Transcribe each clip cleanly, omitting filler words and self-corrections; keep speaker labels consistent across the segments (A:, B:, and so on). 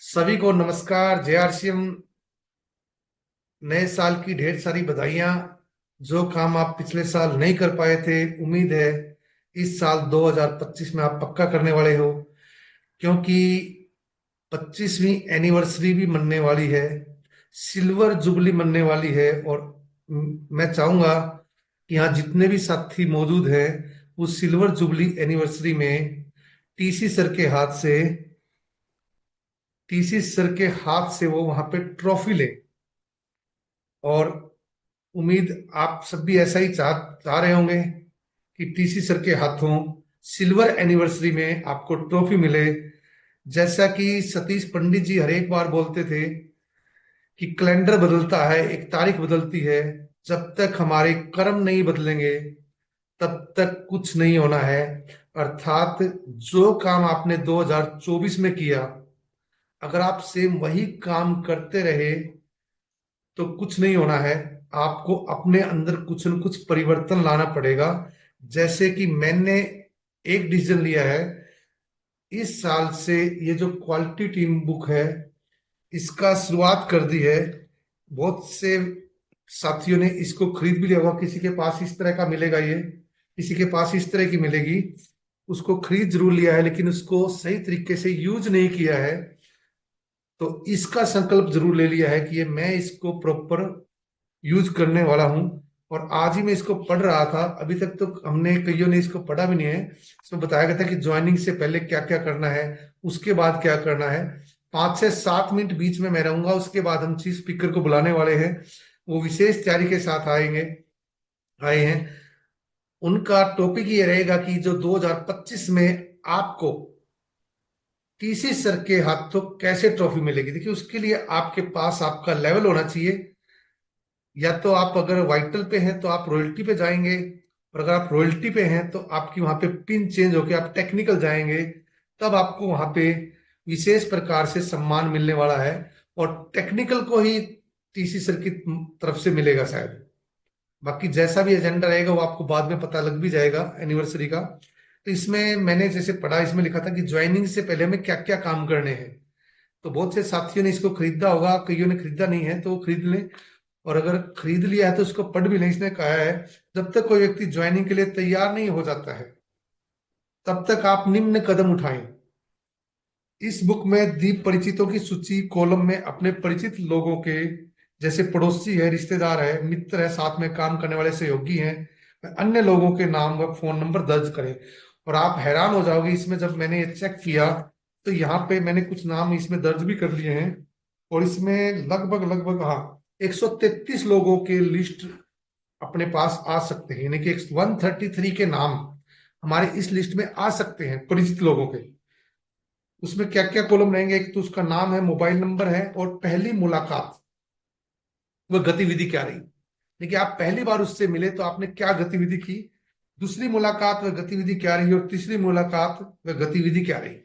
A: सभी को नमस्कार। जेआरसीएम नए साल की ढेर सारी बधाइयां। जो काम आप पिछले साल नहीं कर पाए थे, उम्मीद है इस साल 2025 में आप पक्का करने वाले हो, क्योंकि 25वीं एनिवर्सरी भी मनने वाली है, सिल्वर जुबली मनने वाली है। और मैं चाहूंगा कि यहाँ जितने भी साथी मौजूद हैं, उस सिल्वर जुबली एनिवर्सरी में टीसी सर के हाथ से टीसी सर के हाथ से वो वहां पे ट्रॉफी ले। और उम्मीद आप सब भी ऐसा ही चाह रहे होंगे कि टीसी सर के हाथों सिल्वर एनिवर्सरी में आपको ट्रॉफी मिले। जैसा कि सतीश पंडित जी हर एक बार बोलते थे कि कैलेंडर बदलता है, एक तारीख बदलती है, जब तक हमारे कर्म नहीं बदलेंगे तब तक कुछ नहीं होना है। अर्थात जो काम आपने 2024 में किया, अगर आप सेम वही काम करते रहे तो कुछ नहीं होना है। आपको अपने अंदर कुछ न कुछ परिवर्तन लाना पड़ेगा। जैसे कि मैंने एक डिसीजन लिया है, इस साल से ये जो क्वालिटी टीम बुक है, इसका शुरुआत कर दी है। बहुत से साथियों ने इसको खरीद भी लिया होगा। किसी के पास इस तरह का मिलेगा, ये किसी के पास इस तरह की मिलेगी। उसको खरीद जरूर लिया है, लेकिन उसको सही तरीके से यूज नहीं किया है। तो इसका संकल्प जरूर ले लिया है कि ये मैं इसको प्रॉपर यूज करने वाला हूं। और आज ही मैं इसको पढ़ रहा था। अभी तक तो हमने कईयों ने इसको पढ़ा भी नहीं है। इसमें बताया गया था कि ज्वाइनिंग से पहले क्या क्या करना है, उसके बाद क्या करना है। 5 से 7 मिनट बीच में मैं रहूंगा, उसके बाद हम चीफ स्पीकर को बुलाने वाले हैं। वो विशेष तैयारी के साथ आए हैं। उनका टॉपिक ये रहेगा कि जो 2025 में आपको टीसी सर के हाथों कैसे ट्रॉफी मिलेगी। देखिए, उसके लिए आपके पास आपका लेवल होना चाहिए। या तो आप अगर वाइटल पे हैं तो आप रॉयल्टी पे जाएंगे, और अगर आप रॉयल्टी पे हैं तो आपकी वहां पे पिन चेंज होके आप टेक्निकल जाएंगे। तब आपको वहां पे विशेष प्रकार से सम्मान मिलने वाला है। और टेक्निकल को ही टीसी सर की तरफ से मिलेगा शायद। बाकी जैसा भी एजेंडा रहेगा वो आपको बाद में पता लग भी जाएगा एनिवर्सरी का। तो इसमें मैंने जैसे पढ़ा, इसमें लिखा था कि ज्वाइनिंग से पहले हमें क्या क्या काम करने हैं। तो बहुत से साथियों ने इसको खरीदा होगा, कईयों ने खरीदा नहीं है तो वो खरीद लें। और अगर खरीद लिया है तो उसको पढ़ भी लें। इसने कहा है, जब तक कोई व्यक्ति ज्वाइनिंग के लिए तैयार नहीं हो जाता है, तब तक आप निम्न कदम उठाएं। इस बुक में दी परिचितों की सूची कॉलम में अपने परिचित लोगों के, जैसे पड़ोसी है, रिश्तेदार है, मित्र है, साथ में काम करने वाले सहयोगी हैं, अन्य लोगों के नाम व फोन नंबर दर्ज करें। और आप हैरान हो जाओगे, इसमें जब मैंने ये चेक किया तो यहाँ पे मैंने कुछ नाम इसमें दर्ज भी कर लिए हैं। और इसमें लगभग लगभग, हाँ, 133 लोगों के लिस्ट अपने पास आ सकते हैं। यानी कि 133 के नाम हमारे इस लिस्ट में आ सकते हैं, परिचित लोगों के। उसमें क्या क्या कॉलम रहेंगे, एक तो उसका नाम है, मोबाइल नंबर है, और पहली मुलाकात वह गतिविधि क्या रही। देखिए, आप पहली बार उससे मिले तो आपने क्या गतिविधि की, दूसरी मुलाकात वह गतिविधि क्या रही, और तीसरी मुलाकात वह गतिविधि क्या रही।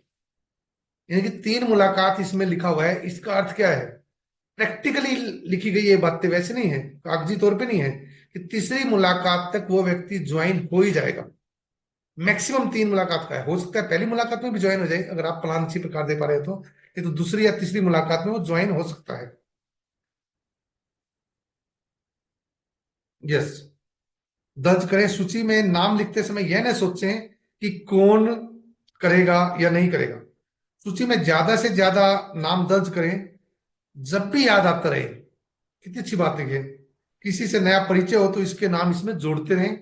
A: यानी कि 3 मुलाकात इसमें लिखा हुआ है। इसका अर्थ क्या है, प्रैक्टिकली लिखी गई ये बातें, वैसे नहीं है, कागजी तौर पे नहीं है कि तीसरी मुलाकात तक वो व्यक्ति ज्वाइन हो ही जाएगा। मैक्सिमम 3 मुलाकात का है। हो सकता है पहली मुलाकात में भी ज्वाइन हो जाए, अगर आप प्लान अच्छी प्रकार दे पा रहे हो तो। ये तो दूसरी या तीसरी मुलाकात में वो ज्वाइन हो सकता है। यस, दर्ज करें। सूची में नाम लिखते समय यह न सोचें कि कौन करेगा या नहीं करेगा। सूची में ज्यादा से ज्यादा नाम दर्ज करें, जब भी याद आता रहे। कितनी अच्छी बात है ये। किसी से नया परिचय हो तो इसके नाम इसमें जोड़ते रहें।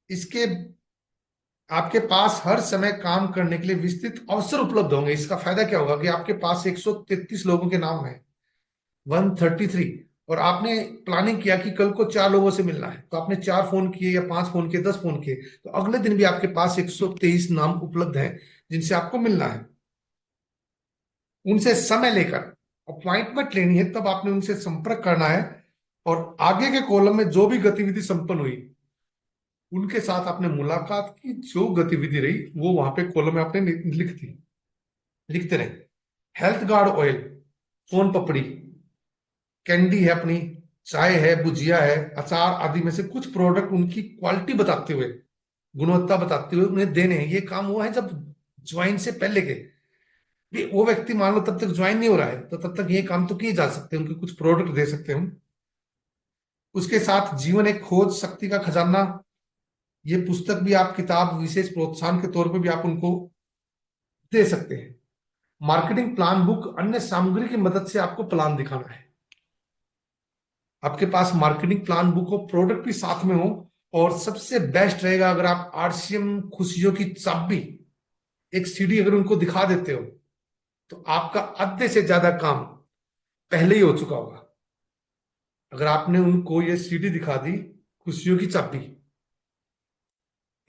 A: इसके आपके पास हर समय काम करने के लिए विस्तृत अवसर उपलब्ध होंगे। इसका फायदा क्या होगा कि आपके पास 133 लोगों के नाम है, 133। और आपने प्लानिंग किया कि कल को 4 लोगों से मिलना है, तो आपने 4 फोन किए या 5 फोन किए, 10 फोन किए, तो अगले दिन भी आपके पास 123 नाम उपलब्ध हैं जिनसे आपको मिलना है। उनसे समय लेकर अपॉइंटमेंट लेनी है, तब आपने उनसे संपर्क करना है। और आगे के कॉलम में जो भी गतिविधि संपन्न हुई, उनके साथ आपने मुलाकात की, जो गतिविधि रही वो वहां पे कॉलम में आपने लिखते रहे। हेल्थ गार्ड ऑयल, सोन पपड़ी, कैंडी है अपनी, चाय है, भुजिया है, अचार आदि में से कुछ प्रोडक्ट उनकी क्वालिटी बताते हुए, गुणवत्ता बताते हुए उन्हें देने हैं। ये काम हुआ है जब ज्वाइन से पहले के। वो व्यक्ति मान लो तब तक ज्वाइन नहीं हो रहा है, तो तब तक ये काम तो किए जा सकते हैं, उनके कुछ प्रोडक्ट दे सकते हैं हम। उसके साथ जीवन एक खोज, शक्ति का खजाना, ये पुस्तक भी आप किताब विशेष प्रोत्साहन के तौर पे भी आप उनको दे सकते हैं। मार्केटिंग प्लान बुक, अन्य सामग्री की मदद से आपको प्लान दिखाना है। आपके पास मार्केटिंग प्लान बुक हो, प्रोडक्ट भी साथ में हो, और सबसे बेस्ट रहेगा अगर आप आरसीएम खुशियों की चाबी एक सीडी अगर उनको दिखा देते हो, तो आपका आधे से ज्यादा काम पहले ही हो चुका होगा। अगर आपने उनको ये सीडी दिखा दी, खुशियों की चाबी,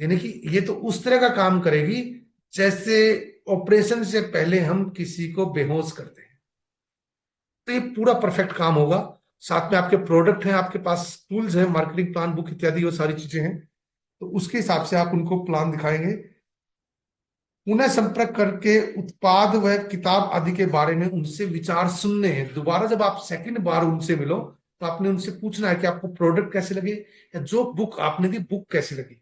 A: यानी कि ये तो उस तरह का काम करेगी जैसे ऑपरेशन से पहले हम किसी को बेहोश करते हैं। तो ये पूरा परफेक्ट काम होगा। साथ में आपके प्रोडक्ट हैं, आपके पास टूल्स हैं, मार्केटिंग प्लान बुक इत्यादि वो सारी चीजें हैं, तो उसके हिसाब से आप उनको प्लान दिखाएंगे। पुनः संपर्क करके उत्पाद व किताब आदि के बारे में उनसे विचार सुनने हैं। दोबारा जब आप सेकंड बार उनसे मिलो, तो आपने उनसे पूछना है कि आपको प्रोडक्ट कैसे लगे, या जो बुक आपने दी बुक कैसी लगी।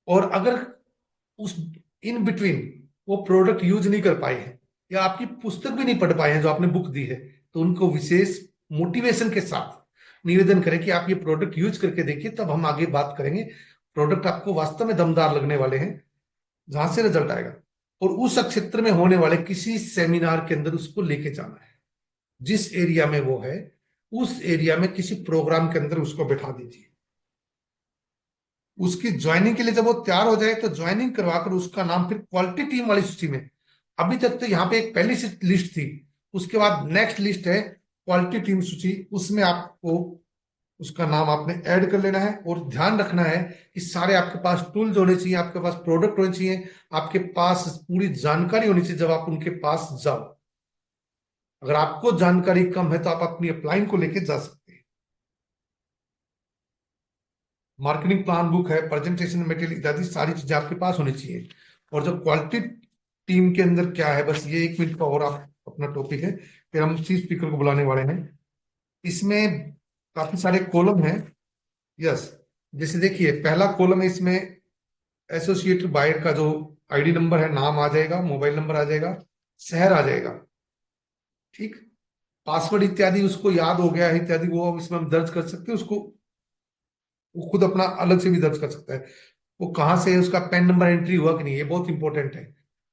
A: और अगर उस इन बिटवीन वो प्रोडक्ट यूज नहीं कर पाए हैं, या आपकी पुस्तक भी नहीं पढ़ पाए हैं जो आपने बुक दी है, तो उनको विशेष मोटिवेशन के साथ निवेदन करें कि आप ये प्रोडक्ट यूज करके देखिए, तब हम आगे बात करेंगे। प्रोडक्ट आपको वास्तव में दमदार लगने वाले हैं, जहां से रिजल्ट आएगा। और उस क्षेत्र में होने वाले किसी सेमिनार के अंदर उसको लेके जाना है। जिस एरिया में वो है, उस एरिया में किसी प्रोग्राम के अंदर उसको बैठा दीजिए। उसकी ज्वाइनिंग के लिए जब वो तैयार हो जाए, तो ज्वाइनिंग करवाकर उसका नाम फिर क्वालिटी टीम वाली सूची में, अभी तक तो यहाँ पे एक पहली लिस्ट थी, उसके बाद नेक्स्ट लिस्ट है क्वालिटी टीम सूची, उसमें आपको उसका नाम आपने ऐड कर लेना है। और ध्यान रखना है कि सारे आपके पास टूल्स होने चाहिए, आपके पास प्रोडक्ट होने चाहिए, आपके पास पूरी जानकारी होनी चाहिए जब आप उनके पास जाओ। अगर आपको जानकारी कम है तो आप अपनी अपलाइन को लेके जा सकते हैं। मार्केटिंग प्लान बुक है, प्रेजेंटेशन मटेरियल इत्यादि सारी चीजें आपके पास होनी चाहिए। और जो क्वालिटी टीम के अंदर क्या है, बस ये 1 मिनट का और आप अपना टॉपिक है, फिर हम चीफ स्पीकर को बुलाने वाले हैं। इसमें काफी सारे कॉलम हैं। यस, जैसे देखिए पहला कॉलम है, इसमें एसोसिएटेड बायर का जो आईडी नंबर है, नाम आ जाएगा, मोबाइल नंबर आ जाएगा, शहर आ जाएगा, ठीक। पासवर्ड इत्यादि उसको याद हो गया है इत्यादि, वो अब इसमें हम दर्ज कर सकते हैं उसको, वो खुद अपना अलग से भी दर्ज कर सकता है। वो कहाँ से है, उसका पैन नंबर एंट्री हुआ कि नहीं, ये बहुत इंपॉर्टेंट है।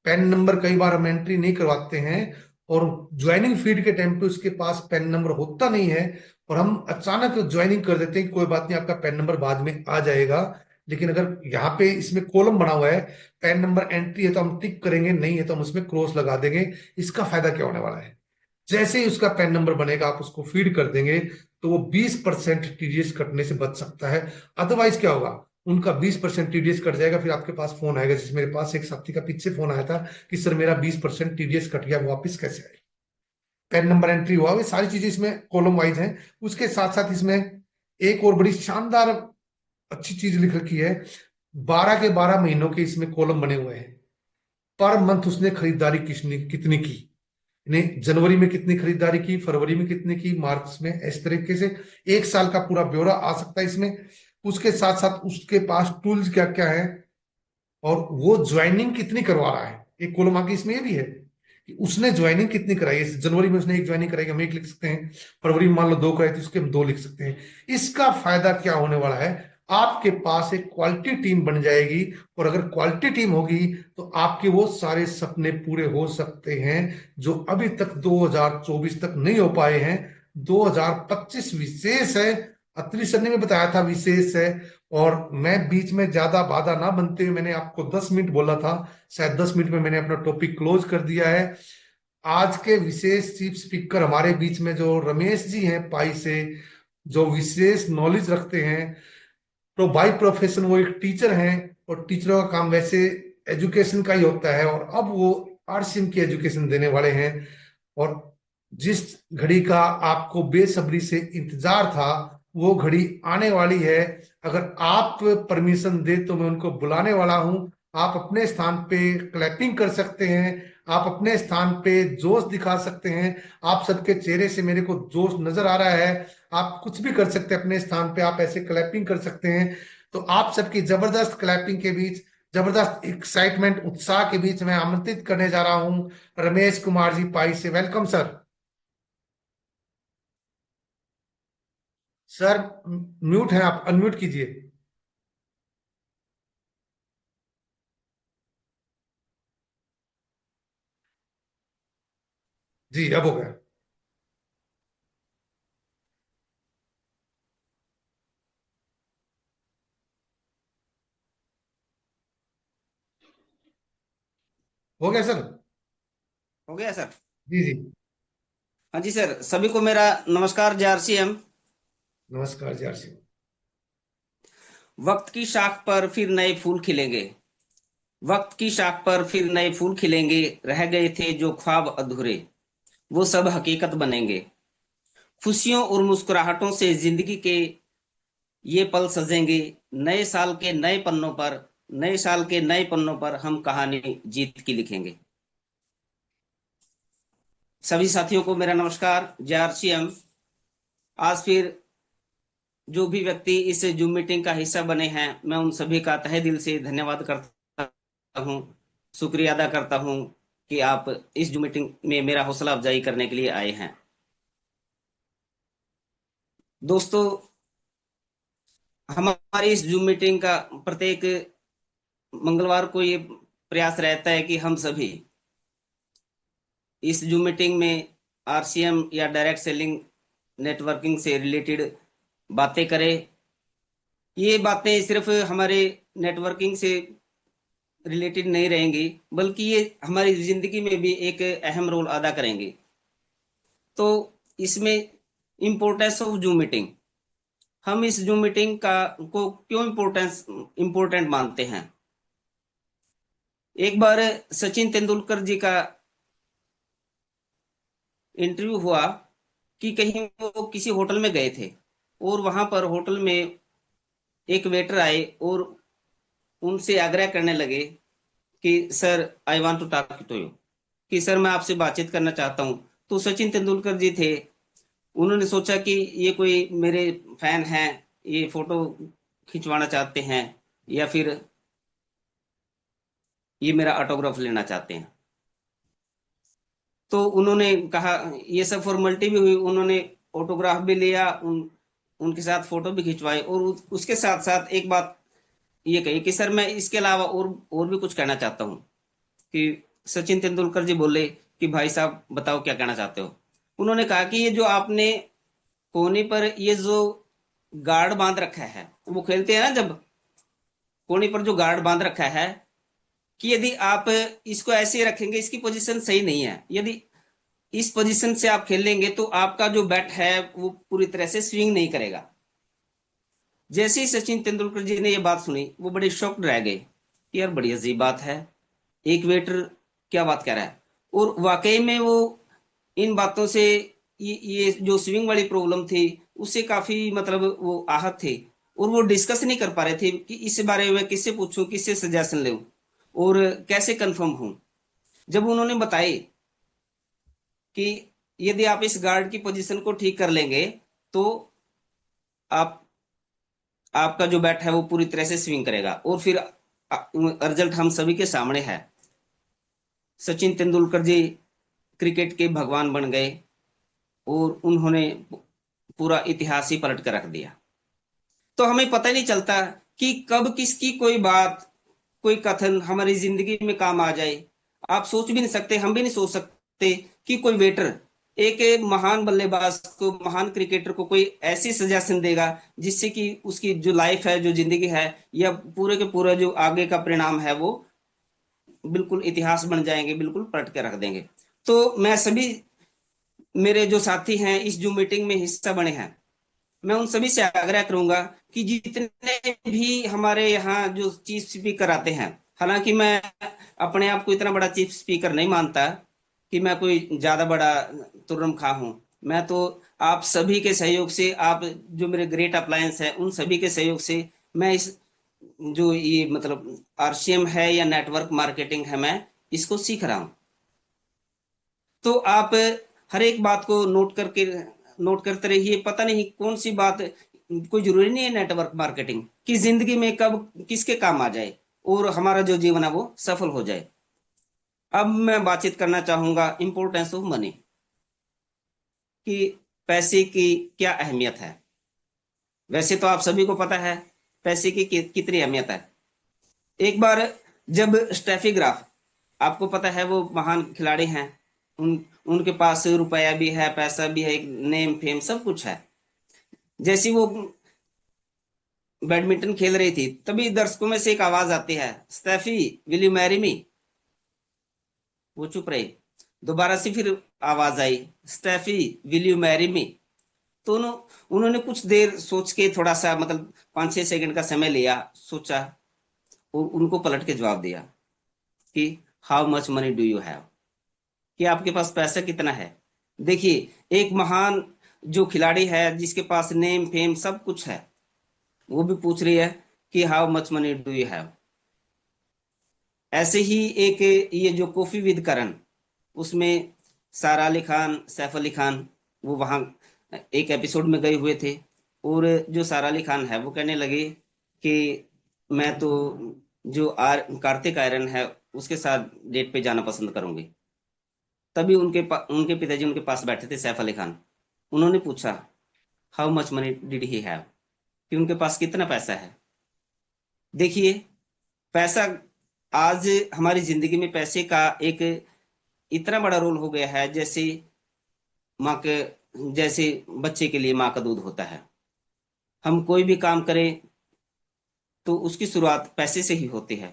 A: पैन नंबर कई बार हम एंट्री नहीं करवाते हैं, और ज्वाइनिंग फीड के टाइम पे उसके पास पैन नंबर होता नहीं है, और हम अचानक ज्वाइनिंग कर देते हैं, कोई बात नहीं आपका पैन नंबर बाद में आ जाएगा। लेकिन अगर यहाँ पे इसमें कॉलम बना हुआ है, पैन नंबर एंट्री है तो हम टिक करेंगे, नहीं है तो हम उसमें क्रॉस लगा देंगे। इसका फायदा क्या होने वाला है, जैसे ही उसका पैन नंबर बनेगा आप उसको फीड कर देंगे, तो वो 20% टीडीएस कटने से बच सकता है। अदरवाइज क्या होगा, उनका 20% टीडीएस कट जाएगा, फिर आपके पास फोन आएगा, जैसे मेरे पास एक साथी का पीछे फोन आया था कि सर मेरा 20% टीडीएस कट गया, वापस कैसे आए। पैन नंबर एंट्री हुआ, ये सारी चीजें इसमें कॉलम वाइज हैं। उसके साथ साथ इसमें एक और बड़ी शानदार अच्छी चीज लिख रखी है, 12 के 12 महीनों के इसमें कॉलम बने हुए हैं। पर मंथ उसने खरीदारी कितनी कितनी की, ने जनवरी में कितनी खरीदारी की, फरवरी में कितनी की, मार्च में, इस तरीके से 1 साल का पूरा ब्यौरा आ सकता है इसमें। उसके साथ साथ उसके पास टूल्स क्या क्या है, और वो ज्वाइनिंग कितनी करवा रहा है। एक कॉलम आगे इसमें ये भी है कि उसने ज्वाइनिंग कितनी कराई है। जनवरी में उसने 1 ज्वाइनिंग कराई, हम 1 लिख सकते हैं। फरवरी में मान लो 2 कराई तो उसके हम 2 लिख सकते हैं। इसका फायदा क्या होने वाला है, आपके पास एक क्वालिटी टीम बन जाएगी, और अगर क्वालिटी टीम होगी तो आपके वो सारे सपने पूरे हो सकते हैं जो अभी तक 2024 तक नहीं हो पाए हैं। 2025 विशेष है, अत्रि सर ने भी बताया था विशेष है। और मैं बीच में ज्यादा बाधा ना बनते हुए मैंने आपको 10 मिनट बोला था, शायद 10 मिनट में मैंने अपना टॉपिक क्लोज कर दिया है। आज के विशेष चीफ स्पीकर हमारे बीच में जो रमेश जी हैं पाई से, जो विशेष नॉलेज रखते हैं, तो बाई प्रोफेशन वो एक टीचर हैं, और टीचरों का काम वैसे एजुकेशन का ही होता है, और अब वो आरसीएम की एजुकेशन देने वाले हैं। और जिस घड़ी का आपको बेसब्री से इंतजार था, वो घड़ी आने वाली है। अगर आप परमिशन दे तो मैं उनको बुलाने वाला हूं। आप अपने स्थान पे क्लैपिंग कर सकते हैं, आप अपने स्थान पे जोश दिखा सकते हैं। आप सबके चेहरे से मेरे को जोश नजर आ रहा है। आप कुछ भी कर सकते हैं अपने स्थान पे, आप ऐसे क्लैपिंग कर सकते हैं। तो आप सबकी जबरदस्त क्लैपिंग के बीच, जबरदस्त एक्साइटमेंट उत्साह के बीच में आमंत्रित करने जा रहा हूं रमेश कुमार जी पाई से। Welcome sir. सर म्यूट है, आप अनम्यूट कीजिए। जी अब हो गया। हो गया सर।
B: हो गया सर।
A: जी जी।
B: हाँ जी सर, सभी को मेरा नमस्कार। JRCM।
A: नमस्कार जी आरसी।
B: वक्त की शाख पर फिर नए फूल खिलेंगे। वक्त की शाख पर फिर नए फूल खिलेंगे। रह गए थे जो ख्वाब अधूरे, वो सब हकीकत बनेंगे। खुशियों और मुस्कुराहटों से जिंदगी के ये पल सजेंगे। नए साल के नए पन्नों पर, नए साल के नए पन्नों पर हम कहानी जीत की लिखेंगे। सभी साथियों को मेरा नमस्कार। JRCM। आज फिर जो भी व्यक्ति इस जूम मीटिंग का हिस्सा बने हैं, मैं उन सभी का तहे दिल से धन्यवाद करता हूं, शुक्रिया अदा करता हूं कि आप इस जूम मीटिंग में मेरा हौसला अफजाई करने के लिए आए हैं। दोस्तों, हमारी इस जूम मीटिंग का प्रत्येक मंगलवार को ये प्रयास रहता है कि हम सभी इस जूम मीटिंग में RCM या डायरेक्ट सेलिंग नेटवर्किंग से रिलेटेड बातें करें। ये बातें सिर्फ हमारे नेटवर्किंग से रिलेटेड नहीं रहेंगी, बल्कि ये हमारी जिंदगी में भी एक अहम रोल अदा करेंगे। तो इसमें इम्पोर्टेंस ऑफ जूम मीटिंग, हम इस जूम मीटिंग का को क्यों इम्पोर्टेंट मानते हैं। एक बार सचिन तेंदुलकर जी का इंटरव्यू हुआ कि कहीं वो किसी होटल में गए थे, और वहां पर होटल में एक वेटर आए और उनसे आग्रह करने लगे कि sir, I want to talk to you, कि सर मैं आपसे बातचीत करना चाहता हूँ। तो सचिन तेंदुलकर जी थे, उन्होंने सोचा कि ये कोई मेरे फैन हैं, ये फोटो खिंचवाना चाहते हैं, या फिर ये मेरा ऑटोग्राफ लेना चाहते हैं। तो उन्होंने कहा, ये सब फॉर्मेलिटी भी हुई, उन्होंने ऑटोग्राफ भी लिया, उनके साथ फोटो भी खिंचवाई, और उसके साथ साथ एक बात ये कही कि सर मैं इसके अलावा और भी कुछ कहना चाहता हूँ। कि सचिन तेंदुलकर जी बोले कि भाई साहब बताओ क्या कहना चाहते हो। उन्होंने कहा कि ये जो आपने कोने पर ये जो गार्ड बांध रखा है, वो खेलते हैं ना जब, कोने पर जो गार्ड बांध रखा है, कि यदि आप इसको ऐसे रखेंगे, इसकी पोजीशन सही नहीं है, यदि इस पोजीशन से आप खेलेंगे तो आपका जो बैट है वो पूरी तरह से स्विंग नहीं करेगा। जैसे ही सचिन तेंदुलकर जी ने ये बात सुनी, वो बड़े शॉक्ड रह गए कि यार बड़ी अजीब बात है, एक वेटर क्या बात कह रहा है। और वाकई में वो इन बातों से, ये जो स्विंग वाली प्रॉब्लम थी, उससे काफी मतलब वो आहत थे, और वो डिस्कस नहीं कर पा रहे थे कि इस बारे में किससे पूछूं, किससे सजेशन लूं, और कैसे कंफर्म हूं। जब उन्होंने बताए कि यदि आप इस गार्ड की पोजीशन को ठीक कर लेंगे तो आप आपका जो बैट है वो पूरी तरह से स्विंग करेगा, और फिर रिजल्ट हम सभी के सामने है। सचिन तेंदुलकर जी क्रिकेट के भगवान बन गए, और उन्होंने पूरा इतिहास ही पलट कर रख दिया। तो हमें पता ही नहीं चलता कि कब किसकी कोई बात, कोई कथन हमारी जिंदगी में काम आ जाए। आप सोच भी नहीं सकते, हम भी नहीं सोच सकते कि कोई वेटर एक महान बल्लेबाज को, महान क्रिकेटर को कोई ऐसी सजेशन देगा जिससे कि उसकी जो लाइफ है, जो जिंदगी है, या पूरे के पूरा जो आगे का परिणाम है वो बिल्कुल इतिहास बन जाएंगे, बिल्कुल पलट के रख देंगे। तो मैं सभी मेरे जो साथी हैं इस जो मीटिंग में हिस्सा बने हैं, मैं उन सभी से आग्रह करूंगा कि जितने भी हमारे यहाँ जो चीफ स्पीकर आते हैं, हालांकि मैं अपने आप को इतना बड़ा चीफ स्पीकर नहीं मानता कि मैं कोई ज्यादा बड़ा तुर्रम खा हूं। मैं तो आप सभी के सहयोग से, आप जो मेरे ग्रेट अप्लायंस है उन सभी के सहयोग से, मैं इस जो ये मतलब RCM है या नेटवर्क मार्केटिंग है, मैं इसको सीख रहा हूं। तो आप हर एक बात को नोट करते रहिए। पता नहीं कौन सी बात, कोई जरूरी नहीं है नेटवर्क मार्केटिंग की जिंदगी में कब किसके काम आ जाए। और हमारा जो जीवन है वो सफल हो जाए। अब मैं बातचीत करना चाहूंगा इंपॉर्टेंस ऑफ मनी, कि पैसे की क्या अहमियत है। वैसे तो आप सभी को पता है पैसे की कितनी अहमियत है। एक बार जब स्टेफी ग्राफ, आपको पता है वो महान खिलाड़ी हैं, उनके पास रुपया भी है, पैसा भी है, एक नेम फेम सब कुछ है। जैसी वो बैडमिंटन खेल रही थी, तभी दर्शकों में से एक आवाज आती है, Steffi will you marry me. वो चुप रही। दोबारा से फिर आवाज आई, Steffi will you marry me. तो उन्होंने कुछ देर सोच के, थोड़ा सा मतलब 5-6 सेकंड का समय लिया, सोचा, और उनको पलट के जवाब दिया कि how much money do you have, कि आपके पास पैसा कितना है। देखिए, एक महान जो खिलाड़ी है, जिसके पास नेम फेम सब कुछ है, वो भी पूछ रही है कि how much money do you have. ऐसे ही एक ये जो कॉफी विद करण, उसमें सारा अली खान, सैफ अली खान, वो वहां एक एपिसोड में गए हुए थे। और जो सारा अली खान है वो कहने लगे कि मैं तो जो कार्तिक आर्यन है उसके साथ डेट पे जाना पसंद करूंगी। तभी उनके पिताजी उनके पास बैठे थे, सैफ अली खान। उन्होंने पूछा how much money did he have, कि उनके पास कितना पैसा है। देखिए, पैसा आज हमारी जिंदगी में पैसे का एक इतना बड़ा रोल हो गया है, जैसे माँ के, जैसे बच्चे के लिए माँ का दूध होता है। हम कोई भी काम करें तो उसकी शुरुआत पैसे से ही होती है।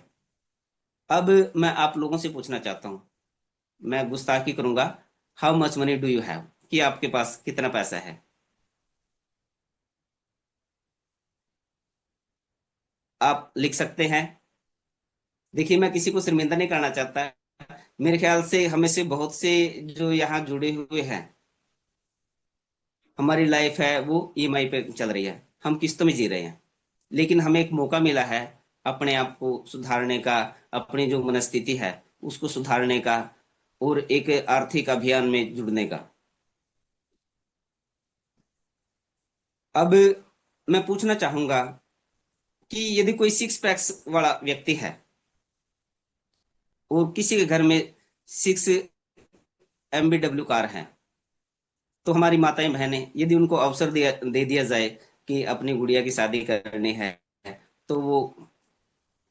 B: अब मैं आप लोगों से पूछना चाहता हूँ, मैं गुस्ताखी करूंगा, how much money do you have, कि आपके पास कितना पैसा है। आप लिख सकते हैं। देखिए, मैं किसी को शर्मिंदा नहीं करना चाहता। मेरे ख्याल से हमें से बहुत से जो यहाँ जुड़े हुए हैं, हमारी लाइफ है वो ईएमआई पे चल रही है, हम किस्तों में जी रहे हैं। लेकिन हमें एक मौका मिला है अपने आप को सुधारने का, अपनी जो मनस्थिति है उसको सुधारने का, और एक आर्थिक अभियान में जुड़ने का। अब मैं पूछना चाहूंगा कि यदि कोई सिक्स पैक्स वाला व्यक्ति है और किसी के घर में 6 MBW कार है, तो हमारी माताएं बहनें, यदि उनको अवसर दे दिया जाए कि अपनी गुड़िया की शादी करनी है, तो वो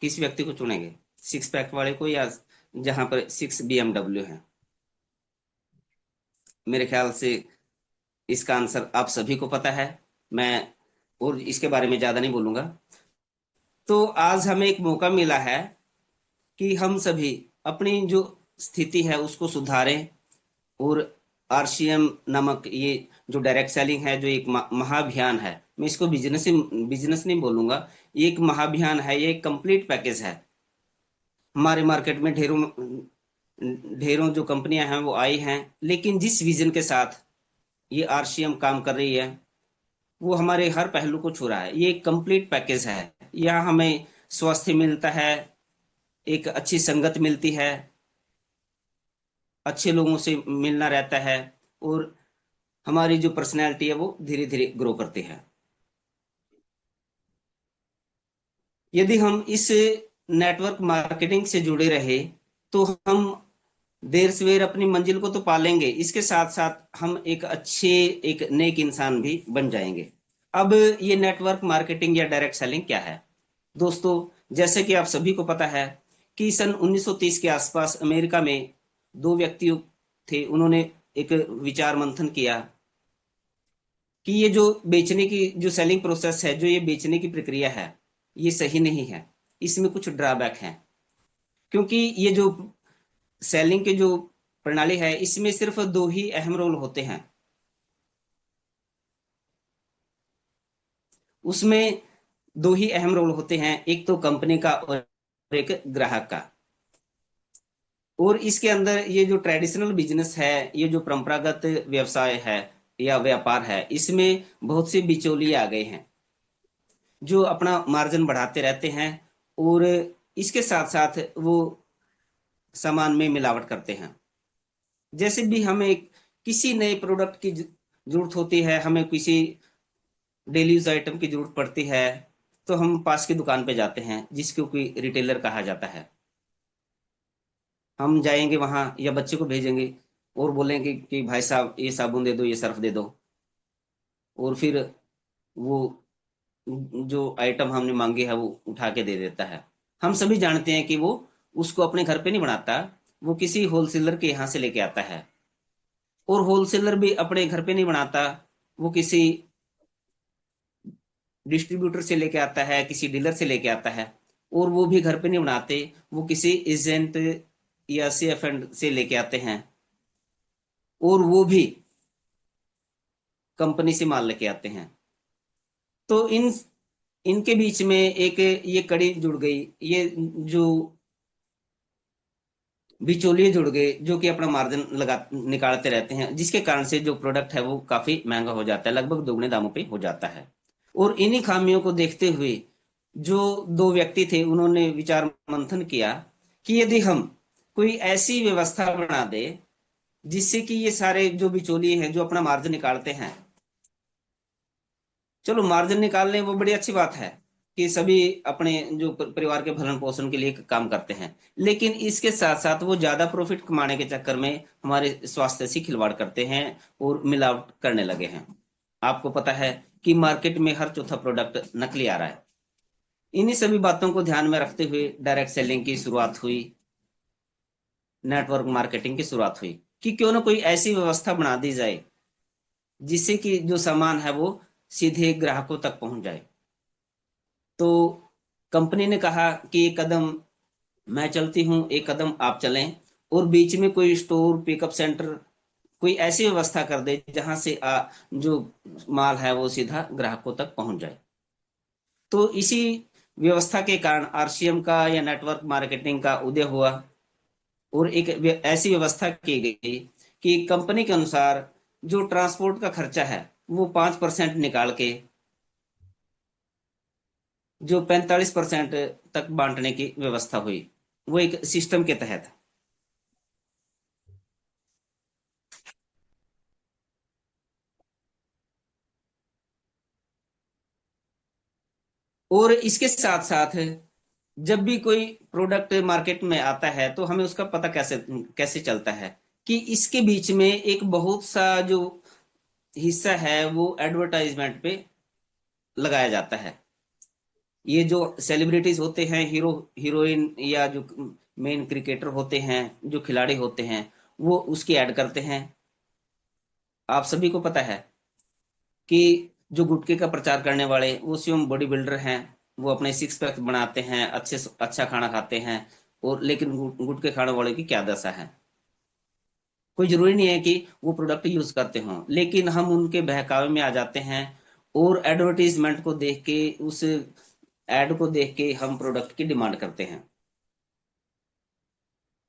B: किस व्यक्ति को चुनेंगे, सिक्स पैक वाले को, या जहां पर 6 BMW है? मेरे ख्याल से इसका आंसर आप सभी को पता है। मैं और इसके बारे में ज्यादा नहीं बोलूंगा। तो आज हमें एक मौका मिला है कि हम सभी अपनी जो स्थिति है उसको सुधारें, और आरसीएम नामक ये जो डायरेक्ट सेलिंग है, जो एक महाअभियान है, मैं इसको बिजनेस नहीं बोलूंगा, ये एक महाअभियान है, ये एक कंप्लीट पैकेज है। हमारे मार्केट में ढेरों ढेरों जो कंपनियां हैं वो आई हैं, लेकिन जिस विजन के साथ ये आरसीएम काम कर रही है, वो हमारे हर पहलू को छू रहा है। ये एक कंप्लीट पैकेज है। यहाँ हमें स्वास्थ्य मिलता है, एक अच्छी संगत मिलती है, अच्छे लोगों से मिलना रहता है, और हमारी जो पर्सनैलिटी है वो धीरे धीरे ग्रो करती है। यदि हम इस नेटवर्क मार्केटिंग से जुड़े रहे, तो हम देर सवेर अपनी मंजिल को तो पालेंगे, इसके साथ साथ हम एक अच्छे, एक नेक इंसान भी बन जाएंगे। अब ये नेटवर्क मार्केटिंग या डायरेक्ट सेलिंग क्या है? दोस्तों, जैसे कि आप सभी को पता है कि सन 1930 के आसपास अमेरिका में दो व्यक्ति थे, उन्होंने एक विचार मंथन किया कि ये जो बेचने की जो सेलिंग प्रोसेस है, जो ये बेचने की प्रक्रिया है, ये सही नहीं है, इसमें कुछ ड्रॉबैक है। क्योंकि ये जो सेलिंग के जो प्रणाली है, इसमें सिर्फ दो ही अहम रोल होते हैं। उसमें दो ही अहम रोल होते हैं, एक तो कंपनी का और एक ग्राहक का। और इसके अंदर ये जो ट्रेडिशनल बिजनेस है, ये जो परंपरागत व्यवसाय है या व्यापार है, इसमें बहुत से बिचौलिए आ गए हैं जो अपना मार्जिन बढ़ाते रहते हैं, और इसके साथ साथ वो सामान में मिलावट करते हैं। जैसे भी हमें किसी नए प्रोडक्ट की जरूरत होती है, हमें किसी डेली यूज आइटम की जरूरत पड़ती है, तो हम पास की दुकान पे जाते हैं, जिसको कोई रिटेलर कहा जाता है। हम जाएंगे वहां या बच्चे को भेजेंगे और बोलेंगे कि भाई साहब ये साबुन दे दो, ये सर्फ दे दो, और फिर वो जो आइटम हमने मांगी है वो उठा के दे देता है। हम सभी जानते हैं कि वो उसको अपने घर पे नहीं बनाता, वो किसी होलसेलर के यहाँ से लेके आता है। और होलसेलर भी अपने घर पे नहीं बनाता, वो किसी डिस्ट्रीब्यूटर से लेके आता है, किसी डीलर से लेके आता है। और वो भी घर पे नहीं बनाते, वो किसी एजेंट या सीएफएंड से लेके आते हैं, और वो भी कंपनी से माल लेके आते हैं। तो इनके बीच में एक ये कड़ी जुड़ गई, ये जो बिचौलिए जुड़ गए, जो कि अपना मार्जिन लगा निकालते रहते हैं, जिसके कारण से जो प्रोडक्ट है वो काफी महंगा हो जाता है, लगभग दोगुने दामों पे हो जाता है। और इन्हीं खामियों को देखते हुए जो दो व्यक्ति थे, उन्होंने विचार मंथन किया कि यदि हम कोई ऐसी व्यवस्था बना दे जिससे कि ये सारे जो बिचौलिए हैं, जो अपना मार्जिन निकालते हैं, चलो मार्जिन निकाल लें, वो बड़ी अच्छी बात है कि सभी अपने जो परिवार के भरण पोषण के लिए काम करते हैं, लेकिन इसके साथ साथ वो ज्यादा प्रॉफिट कमाने के चक्कर में हमारे स्वास्थ्य से खिलवाड़ करते हैं और मिलावट करने लगे हैं। आपको पता है कि मार्केट में हर चौथा प्रोडक्ट नकली आ रहा है। इन्हीं सभी बातों को ध्यान में रखते हुए डायरेक्ट सेलिंग की शुरुआत हुई, नेटवर्क मार्केटिंग की शुरुआत हुई, कि क्यों ना कोई ऐसी व्यवस्था बना दी जाए जिससे कि जो सामान है वो सीधे ग्राहकों तक पहुंच जाए। तो कंपनी ने कहा कि एक कदम मैं चलती हूँ, एक कदम आप चलें, और बीच में कोई स्टोर पिकअप सेंटर, कोई ऐसी व्यवस्था कर दे जहां से जो माल है वो सीधा ग्राहकों तक पहुंच जाए। तो इसी व्यवस्था के कारण आरसीएम का या नेटवर्क मार्केटिंग का उदय हुआ, और एक ऐसी व्यवस्था की गई कि कंपनी के अनुसार जो ट्रांसपोर्ट का खर्चा है वो 5% निकाल के जो 45% तक बांटने की व्यवस्था हुई, वो एक सिस्टम के तहत। और इसके साथ साथ जब भी कोई प्रोडक्ट मार्केट में आता है तो हमें उसका पता कैसे कैसे चलता है कि इसके बीच में एक बहुत सा जो हिस्सा है वो एडवर्टाइजमेंट पे लगाया जाता है। ये जो सेलिब्रिटीज होते हैं, हीरो हीरोइन, या जो मेन क्रिकेटर होते हैं, जो खिलाड़ी होते हैं, वो उसकी ऐड करते हैं। आप सभी को पता है कि जो गुटखे का प्रचार करने वाले वो स्वयं बॉडी बिल्डर हैं, वो अपने सिक्स पैक बनाते हैं, अच्छे अच्छा खाना खाते हैं, और लेकिन गुटखे खाने वाले की क्या दशा है। कोई जरूरी नहीं है कि वो प्रोडक्ट यूज करते हों, लेकिन हम उनके बहकावे में आ जाते हैं, और एडवर्टीजमेंट को देख के, उस एड को देख के हम प्रोडक्ट की डिमांड करते हैं,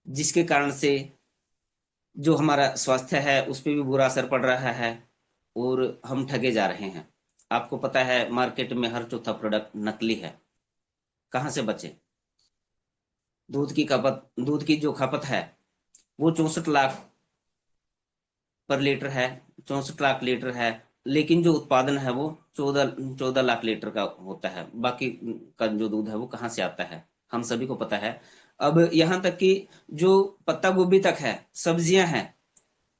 B: जिसके कारण से जो हमारा स्वास्थ्य है उस पर भी बुरा असर पड़ रहा है, और हम ठगे जा रहे हैं। आपको पता है मार्केट में हर चौथा प्रोडक्ट नकली है। कहाँ से बचे? दूध की जो खपत है वो 64 लाख पर लीटर है, 64 लाख लीटर है, लेकिन जो उत्पादन है वो 14 14 लाख लीटर का होता है। बाकी का जो दूध है वो कहाँ से आता है, हम सभी को पता है। अब यहाँ तक कि जो पत्ता गोभी तक है, सब्जियां हैं,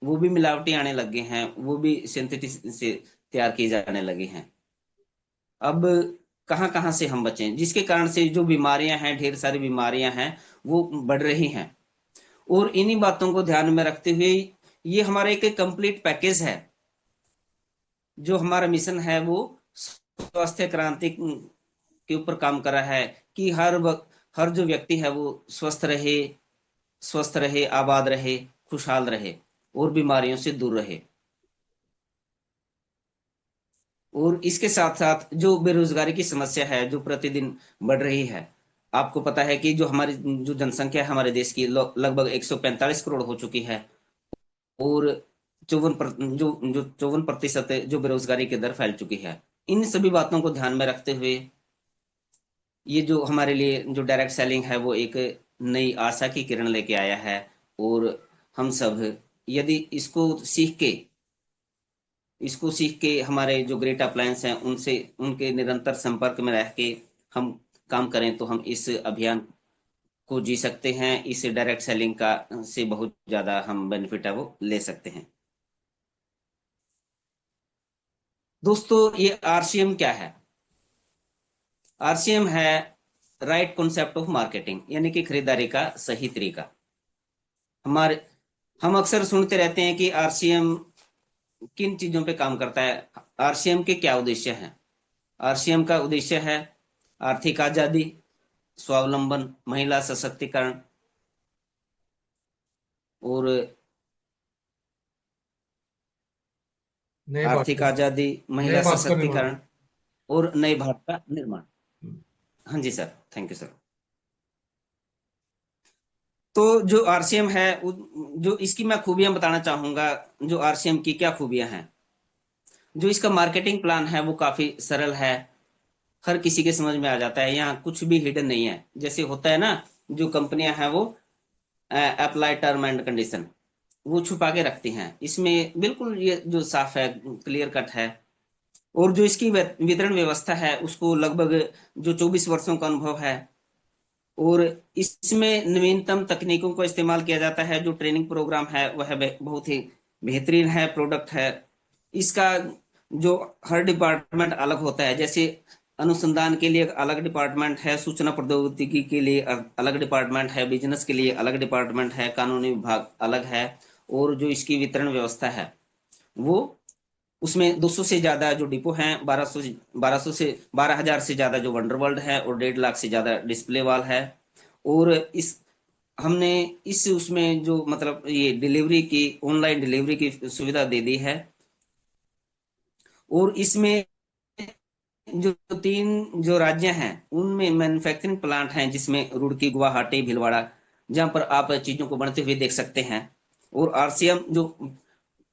B: वो भी मिलावटी आने लगे हैं, वो भी सिंथेटिक से तैयार किए जाने लगे हैं। अब कहाँ कहाँ से हम बचें, जिसके कारण से जो बीमारियां हैं, ढेर सारी बीमारियां हैं, वो बढ़ रही हैं। और इन्हीं बातों को ध्यान में रखते हुए ये हमारा एक कंप्लीट पैकेज है। जो हमारा मिशन है वो स्वास्थ्य क्रांति के ऊपर काम कर रहा है, कि हर वक्त हर जो व्यक्ति है वो स्वस्थ रहे, आबाद रहे, खुशहाल रहे, और बीमारियों से दूर रहे। और इसके साथ साथ जो बेरोजगारी की समस्या है जो प्रतिदिन बढ़ रही है, आपको पता है कि जो हमारी जो जनसंख्या है हमारे देश की लगभग 145 करोड़ हो चुकी है, और जो जो 54% जो बेरोजगारी की दर फैल चुकी है। इन सभी बातों को ध्यान में रखते हुए ये जो हमारे लिए जो डायरेक्ट सेलिंग है वो एक नई आशा की किरण लेके आया है। और हम सब यदि इसको सीख के इसको सीख के हमारे जो ग्रेट अप्लायंस हैं उनसे उनके निरंतर संपर्क में रह के हम काम करें तो हम इस अभियान को जी सकते हैं। इस डायरेक्ट सेलिंग का से बहुत ज्यादा हम बेनिफिट है वो ले सकते हैं। दोस्तों, ये आरसीएम क्या है? आरसीएम है राइट कॉन्सेप्ट ऑफ मार्केटिंग, यानी कि खरीदारी का सही तरीका। हमारे हम अक्सर सुनते रहते हैं कि आरसीएम किन चीजों पे काम करता है। आरसीएम के क्या उद्देश्य हैं? आरसीएम का उद्देश्य है आर्थिक आजादी, स्वावलंबन, महिला सशक्तिकरण और
A: नए भारत
B: आर्थिक
A: का
B: आजादी,
A: नए
B: महिला
A: भारत का निर्माण।
B: सशक्तिकरण और नए भारत का निर्माण। हाँ जी सर, थैंक यू सर। तो जो आरसीएम है जो इसकी मैं खूबियां बताना चाहूंगा। जो आरसीएम की क्या खूबियां हैं? जो इसका मार्केटिंग प्लान है वो काफी सरल है, हर किसी के समझ में आ जाता है, यहाँ कुछ भी हिडन नहीं है। जैसे होता है ना, जो कंपनियां हैं वो अप्लाई टर्म एंड कंडीशन वो छुपा के रखती हैं, इसमें बिल्कुल ये जो साफ है, क्लियर कट है। और जो इसकी वितरण व्यवस्था है उसको लगभग जो 24 वर्षों का अनुभव है। और इसमें नवीनतम तकनीकों का इस्तेमाल किया जाता है। जो ट्रेनिंग प्रोग्राम है वह बहुत ही बेहतरीन है, प्रोडक्ट है इसका। जो हर डिपार्टमेंट अलग होता है, जैसे अनुसंधान के लिए एक अलग डिपार्टमेंट है, सूचना प्रौद्योगिकी के लिए अलग डिपार्टमेंट है, बिजनेस के लिए अलग डिपार्टमेंट है, कानूनी विभाग अलग है। और जो इसकी वितरण व्यवस्था है वो उसमें 200 से ज्यादा जो डिपो हैं, 1200 से 12,000 से ज्यादा जो वंडरवर्ल्ड है और 1.5 लाख से ज्यादा डिस्प्ले वाल है। और इस हमने इस उसमें जो मतलब ये डिलीवरी की ऑनलाइन डिलीवरी की सुविधा दे दी है। और इसमें जो तीन जो राज्य हैं उनमें मैन्युफैक्चरिंग प्लांट हैं, जिसमें रुड़की, गुवाहाटी, भीलवाड़ा, जहां पर आप चीजों को बनते हुए देख सकते हैं। और आरसीएम जो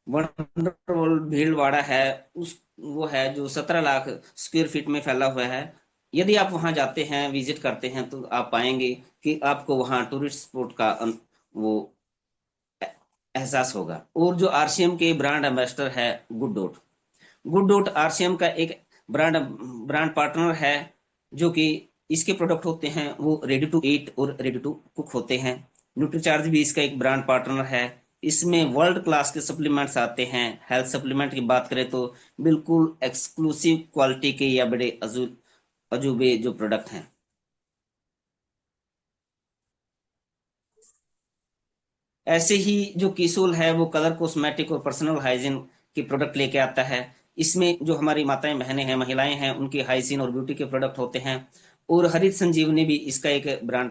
B: वंडरवर्ल्ड भीलवाड़ा है उस वो है जो 17 लाख स्क्वायर फीट में फैला हुआ है। यदि आप वहां जाते हैं, विजिट करते हैं, तो आप पाएंगे कि आपको वहां टूरिस्ट स्पॉट का वो एहसास होगा। और जो आरसीएम के ब्रांड एम्बेसडर है good dot, good dot RCM का एक ब्रांड ब्रांड पार्टनर है। जो कि इसके प्रोडक्ट होते हैं वो रेडी टू ईट और रेडी टू कुक होते हैं। न्यूट्रीचार्ज भी इसका एक ब्रांड पार्टनर है। इसमें वर्ल्ड क्लास के सप्लीमेंट्स आते हैं। हेल्थ सप्लीमेंट की बात करें तो बिल्कुल एक्सक्लूसिव क्वालिटी के या बड़े अजूबे जो प्रोडक्ट हैं। ऐसे ही जो किसोल है वो कलर कॉस्मेटिक और पर्सनल हाइजीन के प्रोडक्ट लेके आता है। इसमें जो हमारी माताएं बहनें हैं, महिलाएं हैं, उनकी हाइजीन और ब्यूटी के प्रोडक्ट होते हैं। और हरित संजीवनी भी इसका एक ब्रांड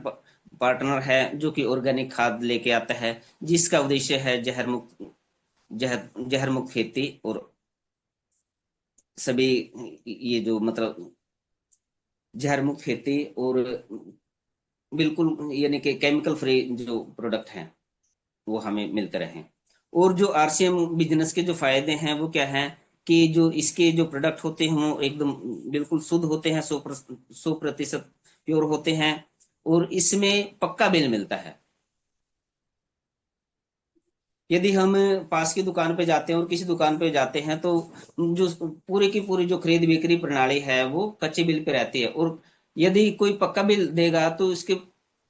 B: पार्टनर है, जो कि ऑर्गेनिक खाद लेके आता है, जिसका उद्देश्य है जहर मुक्त खेती और सभी ये जो मतलब जहर मुक्त खेती और बिल्कुल यानी कि केमिकल फ्री जो प्रोडक्ट हैं वो हमें मिलते रहें। और जो आरसीएम बिजनेस के जो फायदे हैं वो क्या है कि जो इसके जो प्रोडक्ट होते हैं वो एकदम बिल्कुल शुद्ध होते हैं, 100% प्योर होते हैं। और इसमें पक्का बिल मिलता है। यदि हम पास की दुकान पे जाते हैं और किसी दुकान पे जाते हैं तो जो पूरी की पूरी जो खरीद बिक्री प्रणाली है वो कच्चे बिल पे रहती है। और यदि कोई पक्का बिल देगा तो इसके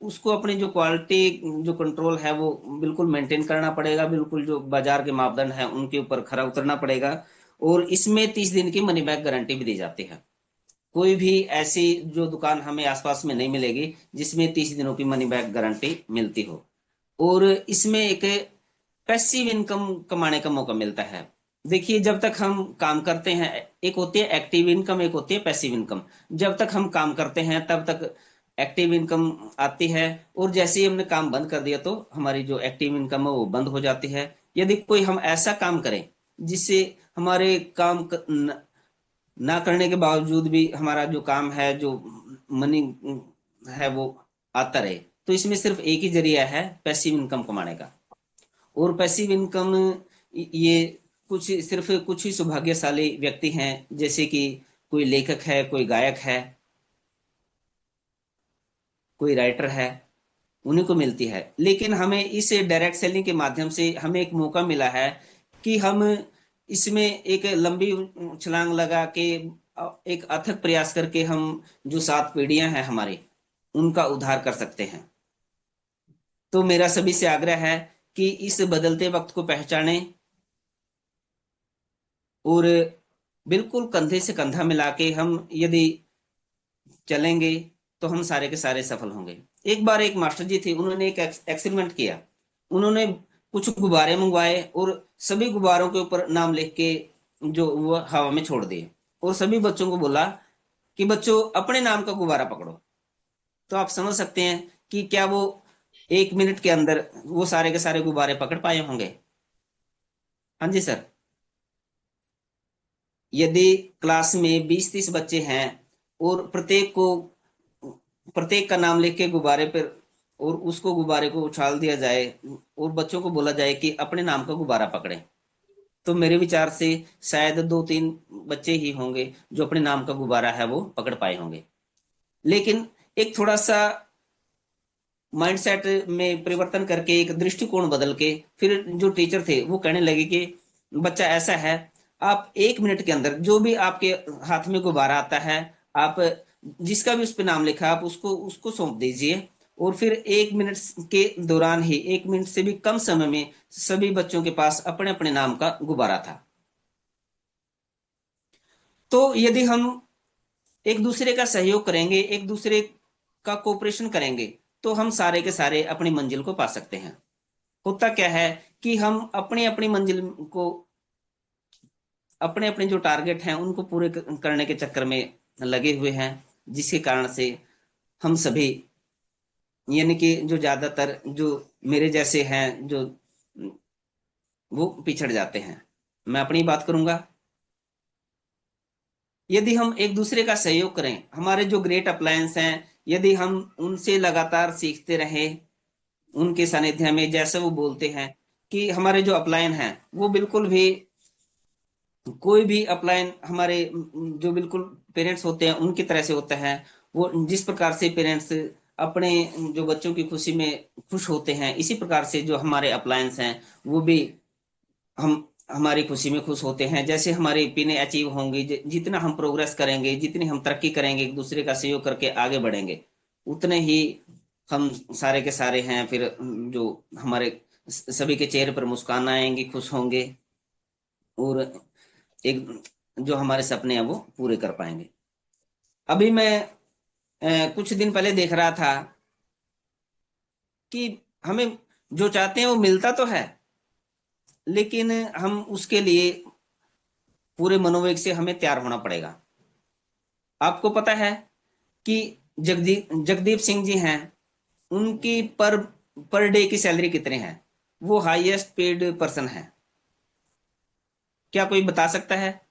B: उसको अपनी जो क्वालिटी जो कंट्रोल है वो बिल्कुल मेंटेन करना पड़ेगा, बिल्कुल जो बाजार के मापदंड है उनके ऊपर खरा उतरना पड़ेगा। और इसमें 30 दिन की मनी बैक गारंटी भी दी जाती है। कोई भी ऐसी जो दुकान हमें आसपास में नहीं मिलेगी जिसमें 30 दिनों की मनी बैक गारंटी मिलती हो। और इसमें एक पैसिव इनकम कमाने का मौका मिलता है। देखिए, जब तक हम काम करते हैं, एक होती है एक्टिव इनकम, एक होती है पैसिव इनकम। जब तक हम काम करते हैं तब तक एक्टिव इनकम आती है। और जैसे ही हमने काम बंद कर दिया तो हमारी जो एक्टिव इनकम है वो बंद हो जाती है। यदि कोई हम ऐसा काम करें जिससे हमारे ना करने के बावजूद भी हमारा जो काम है, जो मनी है वो आता रहे, तो इसमें सिर्फ एक ही जरिया है पैसिव इनकम कमाने का। और पैसिव इनकम ये सिर्फ कुछ ही सौभाग्यशाली व्यक्ति हैं, जैसे कि कोई लेखक है, कोई गायक है, कोई राइटर है, उन्हीं को मिलती है। लेकिन हमें इस डायरेक्ट सेलिंग के माध्यम से हमें एक मौका मिला है कि हम इसमें एक लंबी छलांग लगा के एक अथक प्रयास करके हम जो 7 पीढ़ियां हैं हमारी, उनका उद्धार कर सकते हैं। तो मेरा सभी से आग्रह है कि इस बदलते वक्त को पहचानें और बिल्कुल कंधे से कंधा मिला के हम यदि चलेंगे तो हम सारे के सारे सफल होंगे। एक बार एक मास्टर जी थे, उन्होंने एक एक्सपेरिमेंट किया। उन्होंने कुछ गुब्बारे मंगवाए और सभी गुब्बारों के ऊपर नाम लिख के जो वो हवा में छोड़ दिए, और सभी बच्चों को बोला कि बच्चों अपने नाम का गुब्बारा पकड़ो। तो आप समझ सकते हैं कि क्या वो 1 मिनट के अंदर वो सारे के सारे गुब्बारे पकड़ पाए होंगे? हाँ जी सर। यदि क्लास में 20-30 बच्चे हैं और प्रत्येक का नाम लिख के गुब्बारे पर, और उसको गुब्बारे को उछाल दिया जाए और बच्चों को बोला जाए कि अपने नाम का गुब्बारा पकड़े, तो मेरे विचार से शायद 2-3 बच्चे ही होंगे जो अपने नाम का गुब्बारा है वो पकड़ पाए होंगे। लेकिन एक थोड़ा सा माइंडसेट में परिवर्तन करके, एक दृष्टिकोण बदल के, फिर जो टीचर थे वो कहने लगे कि बच्चा ऐसा है, आप 1 मिनट के अंदर जो भी आपके हाथ में गुब्बारा आता है, आप जिसका भी उस पे नाम लिखा आप उसको उसको सौंप दीजिए। और फिर 1 मिनट के दौरान ही, 1 मिनट से भी कम समय में, सभी बच्चों के पास अपने अपने नाम का गुब्बारा था। तो यदि हम एक दूसरे का सहयोग करेंगे, एक दूसरे का कोऑपरेशन करेंगे, तो हम सारे के सारे अपनी मंजिल को पा सकते हैं। होता क्या है कि हम अपनी अपनी मंजिल को, अपने अपने जो टारगेट हैं उनको पूरे करने के चक्कर में लगे हुए हैं, जिसके कारण से हम सभी, यानी कि जो ज्यादातर जो मेरे जैसे हैं, जो वो पिछड़ जाते हैं। मैं अपनी बात करूंगा। यदि हम एक दूसरे का सहयोग करें, हमारे जो ग्रेट अप्लायंस हैं, यदि हम उनसे लगातार सीखते रहें, उनके सानिध्य में, जैसे वो बोलते हैं कि हमारे जो अपलायन हैं वो बिल्कुल भी, कोई भी अपलायन हमारे जो बिल्कुल पेरेंट्स होते हैं उनकी तरह से होता है। वो जिस प्रकार से पेरेंट्स अपने जो बच्चों की खुशी में खुश होते हैं, इसी प्रकार से जो हमारे अपलायंस हैं वो भी हम हमारी खुशी में खुश होते हैं। जैसे हमारी पिने अचीव होंगी, जितना हम प्रोग्रेस करेंगे, जितनी हम तरक्की करेंगे, एक दूसरे का सहयोग करके आगे बढ़ेंगे, उतने ही हम सारे के सारे हैं फिर जो हमारे सभी के चेहरे पर मुस्कान आएंगी, खुश होंगे, और एक जो हमारे सपने हैं वो पूरे कर पाएंगे। अभी मैं कुछ दिन पहले देख रहा था कि हमें जो चाहते हैं वो मिलता तो है, लेकिन हम उसके लिए पूरे मनोवेग से हमें तैयार होना पड़ेगा। आपको पता है कि जगदीप सिंह जी हैं, उनकी पर डे की सैलरी कितने हैं? वो हाईएस्ट पेड पर्सन है। क्या कोई बता सकता है?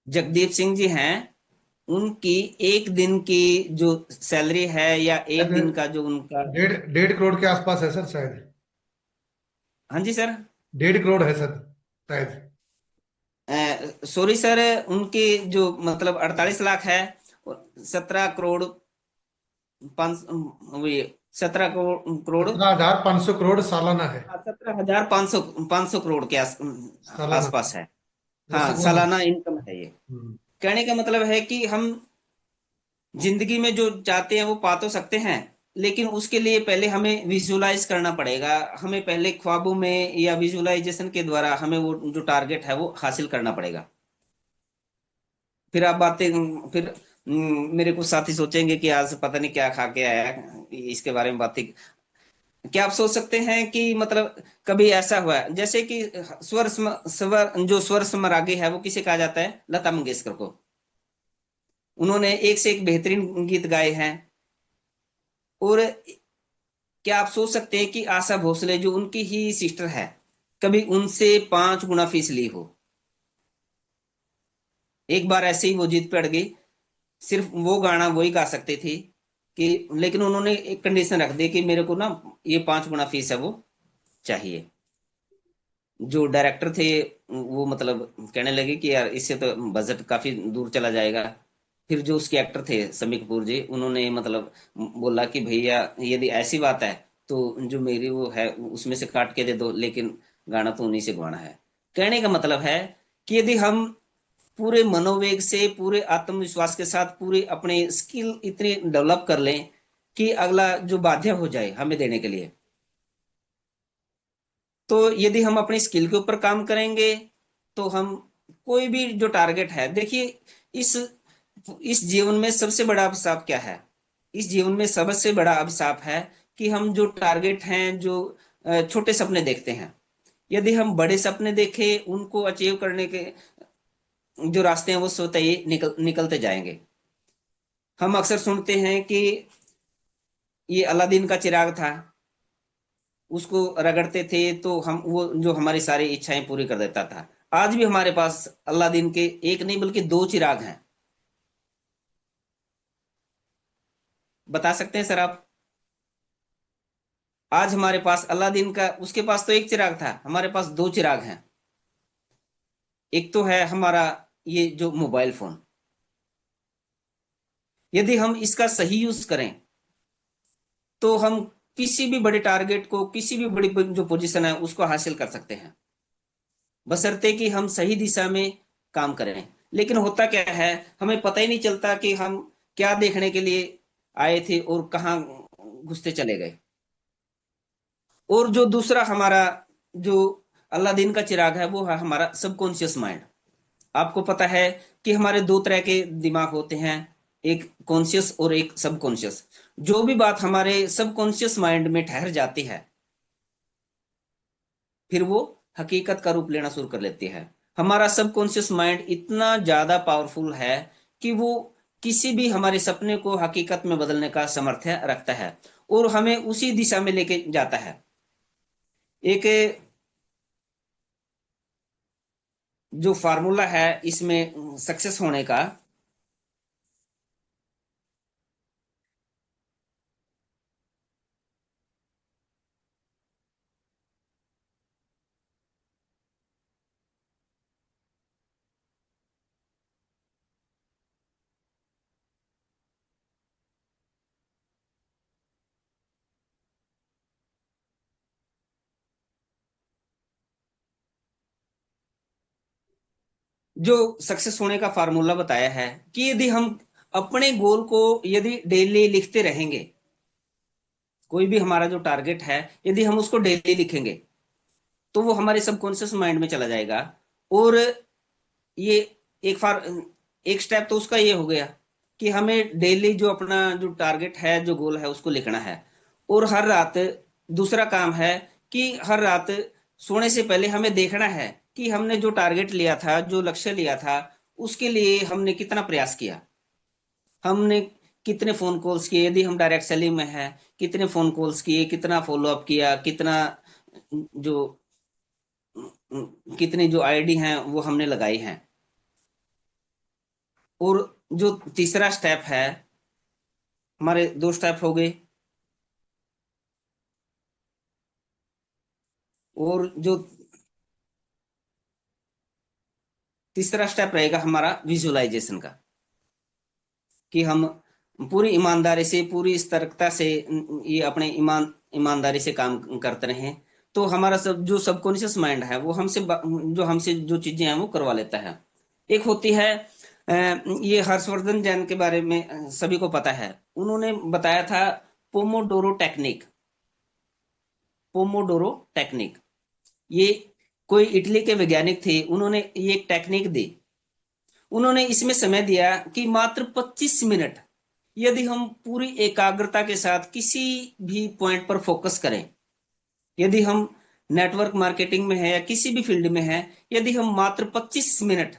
B: जगदीप सिंह जी हैं, उनकी एक दिन की जो सैलरी है, या एक दिन
A: शायद
B: का जो उनका।
A: 1.5 करोड़ के आसपास है सर शायद।
B: हाँ जी सर।
A: 1.5 करोड़ है सर शायद।
B: सॉरी सर, उनकी जो मतलब 48 लाख है, 17 करोड़, 5, वो ये 17 करोड़,
A: 17,500 करोड़ सालाना है।
B: 17,500 के
A: सालाना।
B: आसपास है। हाँ,
A: दशक में।
B: सालाना इनकम है ये। कहने का मतलब है कि हम जिंदगी में जो चाहते हैं वो पा तो सकते हैं, लेकिन उसके लिए पहले हमें विजुलाइज करना पड़ेगा। हमें पहले ख्वाबों में या विजुलाइजेशन के द्वारा हमें वो जो टारगेट है वो हासिल करना पड़ेगा। फिर आप बातें, फिर मेरे कुछ साथी सोचेंगे कि आज पता नहीं क्या खा के आया है, इसके बारे में बातें। क्या आप सोच सकते हैं कि मतलब कभी ऐसा हुआ है जैसे कि स्वर समरागी है, वो किसे कहा जाता है? लता मंगेशकर को। उन्होंने एक से एक बेहतरीन गीत गाए हैं। और क्या आप सोच सकते हैं कि आशा भोसले जो उनकी ही सिस्टर है, कभी उनसे 5 गुना फीस ली हो? एक बार ऐसे ही वो जीत पे अड़ गई, सिर्फ वो गाना वही गा सकती थी कि, लेकिन उन्होंने एक कंडीशन रख दी कि मेरे को ना ये 5 गुना फीस है वो चाहिए। जो डायरेक्टर थे वो मतलब कहने लगे कि यार इससे तो बजट काफी दूर चला जाएगा। फिर जो उसके एक्टर थे समी कपूर जी, उन्होंने मतलब बोला कि भैया यदि ऐसी बात है तो जो मेरी वो है उसमें से काट के दे दो, लेकिन गाना तो उन्हीं से गवाना है। कहने का मतलब है कि यदि हम पूरे मनोवेग से, पूरे आत्मविश्वास के साथ, पूरे अपने स्किल इतनी डेवलप कर लें कि अगला जो बाध्य हो जाए हमें देने के लिए, तो यदि हम अपनी स्किल के ऊपर काम करेंगे तो हम कोई भी जो टारगेट है, देखिए इस इस जीवन में सबसे बड़ा अभिशाप क्या है? इस जीवन में सबसे बड़ा अभिशाप है कि हम जो टारगेट हैं, जो छोटे सपने देखते हैं, यदि हम बड़े सपने देखें, उनको अचीव करने के जो रास्ते हैं वो स्वतः ही निकलते जाएंगे। हम अक्सर सुनते हैं कि ये अलादीन का चिराग था, उसको रगड़ते थे तो हम वो जो हमारी सारी इच्छाएं पूरी कर देता था। आज भी हमारे पास अलादीन के एक नहीं बल्कि दो चिराग हैं। बता सकते हैं सर आप? आज हमारे पास अलादीन का, उसके पास तो एक चिराग था, हमारे पास दो चिराग हैं। एक तो है हमारा ये जो मोबाइल फोन, यदि हम इसका सही यूज करें तो हम किसी भी बड़े टारगेट को, किसी भी बड़ी जो पोजीशन है उसको हासिल कर सकते हैं, बशर्ते कि हम सही दिशा में काम करें। लेकिन होता क्या है, हमें पता ही नहीं चलता कि हम क्या देखने के लिए आए थे और कहाँ घुसते चले गए। और जो दूसरा हमारा जो अल्लादीन का चिराग है वो है हमारा सबकॉन्शियस माइंड। आपको पता है कि हमारे दो तरह के दिमाग होते हैं, एक कॉन्शियस और एक सबकॉन्शियस। जो भी बात हमारे सबकॉन्शियस माइंड में ठहर जाती है, फिर वो हकीकत का रूप लेना शुरू कर लेती है। हमारा सबकॉन्शियस माइंड इतना ज्यादा पावरफुल है कि वो किसी भी हमारे सपने को हकीकत में बदलने का सामर्थ्य रखता है और हमें उसी दिशा में लेके जाता है। एक जो फार्मूला है इसमें सक्सेस होने का, जो सक्सेस होने का फार्मूला बताया है कि यदि हम अपने गोल को यदि डेली लिखते रहेंगे, कोई भी हमारा जो टारगेट है यदि हम उसको डेली लिखेंगे तो वो हमारे सबकॉन्शियस माइंड में चला जाएगा। और ये एक फार एक स्टेप तो उसका ये हो गया कि हमें डेली जो अपना जो टारगेट है, जो गोल है उसको लिखना है। और हर रात दूसरा काम है कि हर रात सोने से पहले हमें देखना है कि हमने जो टारगेट लिया था, जो लक्ष्य लिया था, उसके लिए हमने कितना प्रयास किया, हमने कितने फोन कॉल्स किए, यदि हम डायरेक्ट सेलिंग में है कितने फोन कॉल्स किए, कितना फॉलो अप किया, कितना जो कितनी जो आईडी हैं वो हमने लगाई हैं। और जो तीसरा स्टेप है, हमारे दो स्टेप हो गए। और जो तीसरा स्टेप रहेगा हमारा विजुअलाइजेशन का, कि हम पूरी ईमानदारी से, पूरी सतर्कता से ये अपने ईमानदारी से काम करते रहें। तो हमारा सब जो सबकॉन्शियस माइंड है वो जो हमसे जो चीजें हैं वो करवा लेता है। एक होती है ये हर्षवर्धन जैन के बारे में सभी को पता है, उन्होंने बताया था पोमोडोरो टेक्निक। पोमोडोरो टेक्निक, ये कोई इटली के वैज्ञानिक थे, उन्होंने ये एक टेक्निक दी। उन्होंने इसमें समय दिया कि मात्र 25 मिनट यदि हम पूरी एकाग्रता के साथ किसी भी पॉइंट पर फोकस करें, यदि हम नेटवर्क मार्केटिंग में है या किसी भी फील्ड में है, यदि हम मात्र 25 मिनट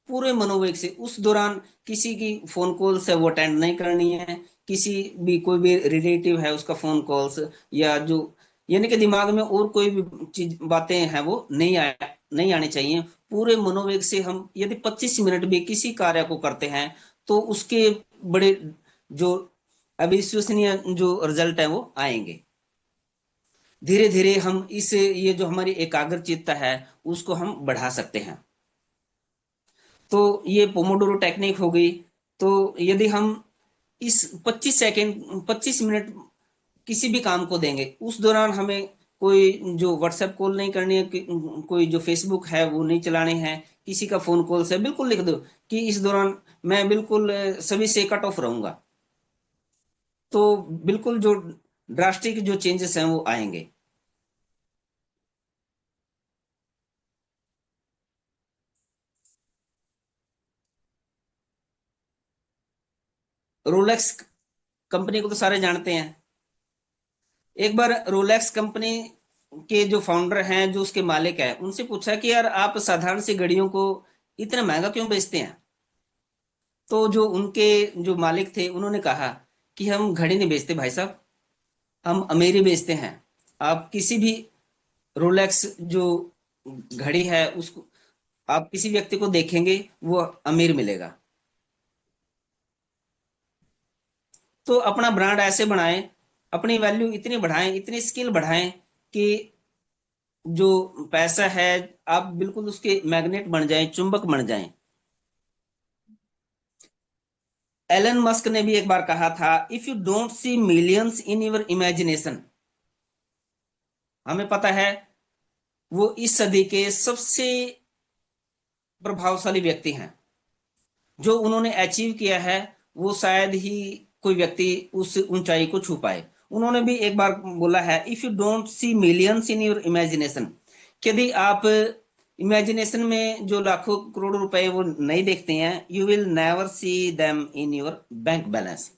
B: पूरे मनोवेग से, उस दौरान किसी की फोन कॉल्स है वो अटेंड नहीं करनी है, किसी भी कोई भी रिलेटिव है उसका फोन कॉल्स, या जो यानी कि दिमाग में और कोई भी चीज बातें हैं वो नहीं आनी चाहिए। पूरे मनोवेग से हम यदि 25 मिनट भी किसी कार्य को करते हैं तो उसके बड़े जो अविश्वसनीय जो रिजल्ट है वो आएंगे। धीरे धीरे हम इस ये जो हमारी एकाग्र चित्त है उसको हम बढ़ा सकते हैं। तो ये पोमोडोरो टेक्निक हो गई। तो यदि हम इस 25 सेकंड 25 मिनट किसी भी काम को देंगे, उस दौरान हमें कोई जो व्हाट्सएप कॉल नहीं करनी है, कोई जो फेसबुक है वो नहीं चलाने हैं, किसी का फोन कॉल से बिल्कुल लिख दो कि इस दौरान मैं बिल्कुल सभी से कट ऑफ रहूंगा। तो बिल्कुल जो ड्रास्टिक जो चेंजेस हैं वो आएंगे। रोलेक्स कंपनी को तो सारे जानते हैं। एक बार रोलेक्स कंपनी के जो फाउंडर हैं, जो उसके मालिक हैं, उनसे पूछा कि यार आप साधारण सी घड़ियों को इतना महंगा क्यों बेचते हैं। तो जो उनके जो मालिक थे उन्होंने कहा कि हम घड़ी नहीं बेचते भाई साहब, हम अमेरी बेचते हैं। आप किसी भी रोलेक्स जो घड़ी है उसको आप किसी व्यक्ति को देखेंगे वो अमीर मिलेगा। तो अपना ब्रांड ऐसे बनाएं, अपनी वैल्यू इतनी बढ़ाएं, इतनी स्किल बढ़ाएं कि जो पैसा है आप बिल्कुल उसके मैग्नेट बन जाएं, चुंबक बन जाएं। एलन मस्क ने भी एक बार कहा था, if you don't see millions in your imagination. हमें पता है वो इस सदी के सबसे प्रभावशाली व्यक्ति हैं। जो उन्होंने अचीव किया है वो शायद ही कोई व्यक्ति उस ऊंचाई को छू पाए। उन्होंने भी एक बार बोला है, if you don't see millions in your imagination, यदि आप इमेजिनेशन में जो लाखों करोड़ों रुपए वो नहीं देखते हैं, you will never see them in your bank balance,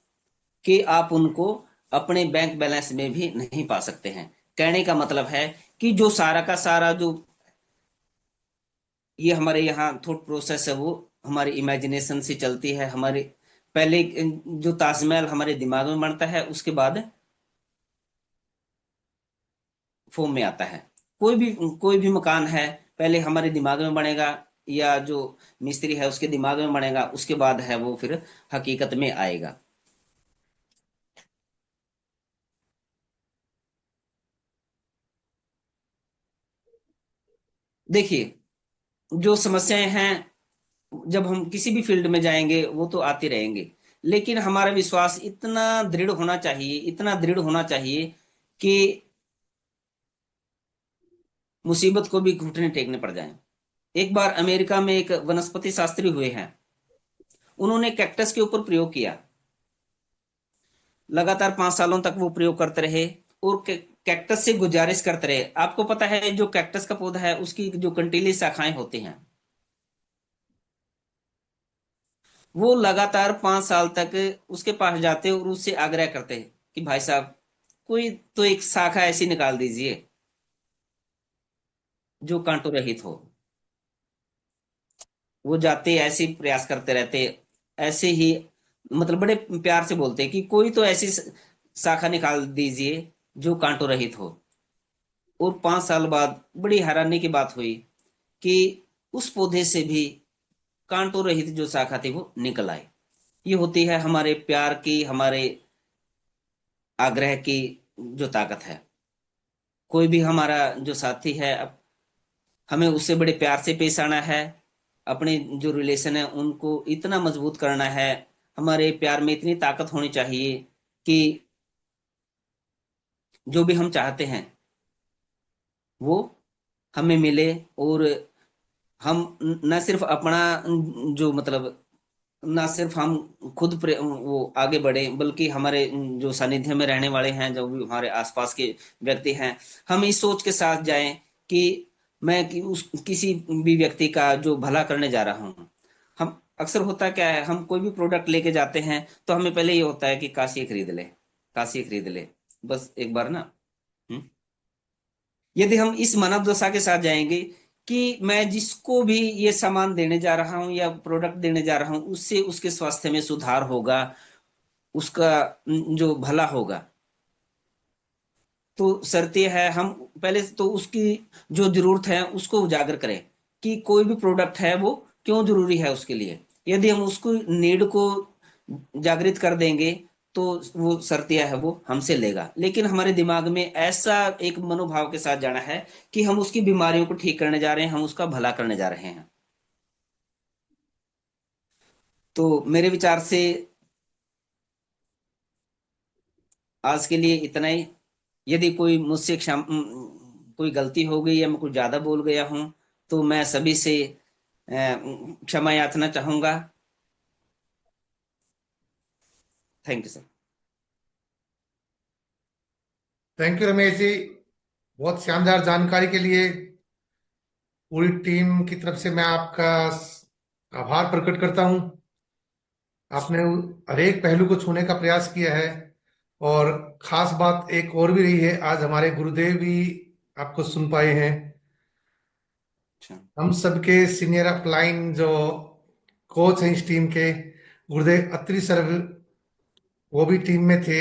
B: कि आप उनको अपने बैंक बैलेंस में भी नहीं पा सकते हैं। कहने का मतलब है कि जो सारा का सारा जो ये हमारे यहाँ थॉट प्रोसेस है वो हमारी इमेजिनेशन से चलती है। हमारे पहले जो ताजमहल हमारे दिमाग में बनता है, उसके बाद फॉर्म में आता है। कोई भी मकान है, पहले हमारे दिमाग में बनेगा, या जो मिस्त्री है उसके दिमाग में बनेगा, उसके बाद है वो फिर हकीकत में आएगा। देखिए, जो समस्याएं हैं जब हम किसी भी फील्ड में जाएंगे वो तो आती रहेंगे, लेकिन हमारा विश्वास इतना दृढ़ होना चाहिए, इतना दृढ़ होना चाहिए कि मुसीबत को भी घुटने टेकने पड़ जाएं। एक बार अमेरिका में एक वनस्पति शास्त्री हुए हैं, उन्होंने कैक्टस के ऊपर प्रयोग किया। लगातार 5 सालों तक वो प्रयोग करते रहे और कैक्टस से गुजारिश करते रहे। आपको पता है जो कैक्टस का पौधा है उसकी जो कंटीली शाखाएं होती हैं, वो लगातार 5 साल तक उसके पास जाते और उससे आग्रह करते कि भाई साहब कोई तो एक शाखा ऐसी निकाल दीजिए जो कांटों रहित हो। वो जाते ऐसे ही प्रयास करते रहते, ऐसे ही मतलब बड़े प्यार से बोलते कि कोई तो ऐसी शाखा निकाल दीजिए जो कांटों रहित हो। और 5 साल बाद बड़ी हैरानी की बात हुई कि उस पौधे से भी कांटों रहित जो शाखा थी वो निकल आई। ये होती है हमारे प्यार की, हमारे आग्रह की जो ताकत है। कोई भी हमारा जो साथी है, अब हमें उससे बड़े प्यार से पेश आना है। अपने जो रिलेशन है उनको इतना मजबूत करना है, हमारे प्यार में इतनी ताकत होनी चाहिए कि जो भी हम चाहते हैं वो हमें मिले। और हम न सिर्फ अपना जो मतलब ना सिर्फ हम खुद वो आगे बढ़े, बल्कि हमारे जो सानिध्य में रहने वाले हैं, जो भी हमारे आसपास के व्यक्ति हैं, हम इस सोच के साथ जाएं कि मैं उस किसी भी व्यक्ति का जो भला करने जा रहा हूं। हम अक्सर होता क्या है, हम कोई भी प्रोडक्ट लेके जाते हैं तो हमें पहले ये होता है कि काश ये खरीद ले, काश ये खरीद ले, बस एक बार ना। हम्म? यदि हम इस मानव दशा के साथ जाएंगे कि मैं जिसको भी ये सामान देने जा रहा हूं या प्रोडक्ट देने जा रहा हूं उससे उसके स्वास्थ्य में सुधार होगा, उसका जो भला होगा, तो शर्त यह है हम पहले तो उसकी जो जरूरत है उसको उजागर करें कि कोई भी प्रोडक्ट है वो क्यों जरूरी है उसके लिए। यदि हम उसको नीड को जागृत कर देंगे तो वो शर्तिया है वो हमसे लेगा। लेकिन हमारे दिमाग में ऐसा एक मनोभाव के साथ जाना है कि हम उसकी बीमारियों को ठीक करने जा रहे हैं, हम उसका भला करने जा रहे हैं। तो मेरे विचार से आज के लिए इतना ही। यदि कोई मुझसे कोई गलती हो गई या मैं कुछ ज्यादा बोल गया हूं तो मैं सभी से क्षमा याचना चाहूंगा। Thank you sir.
A: Thank you Ramesh ji, बहुत शानदार जानकारी के लिए पूरी टीम की तरफ से मैं आपका आभार प्रकट करता हूं। आपने हर एक पहलू को छूने का प्रयास किया है। और खास बात एक और भी रही है, आज हमारे गुरुदेव भी आपको सुन पाए हैं।
B: अच्छा।
A: हम सबके सीनियर अपलाइन जो कोच हैं इस टीम के, गुरुदेव अत्री सर, वो भी टीम में थे।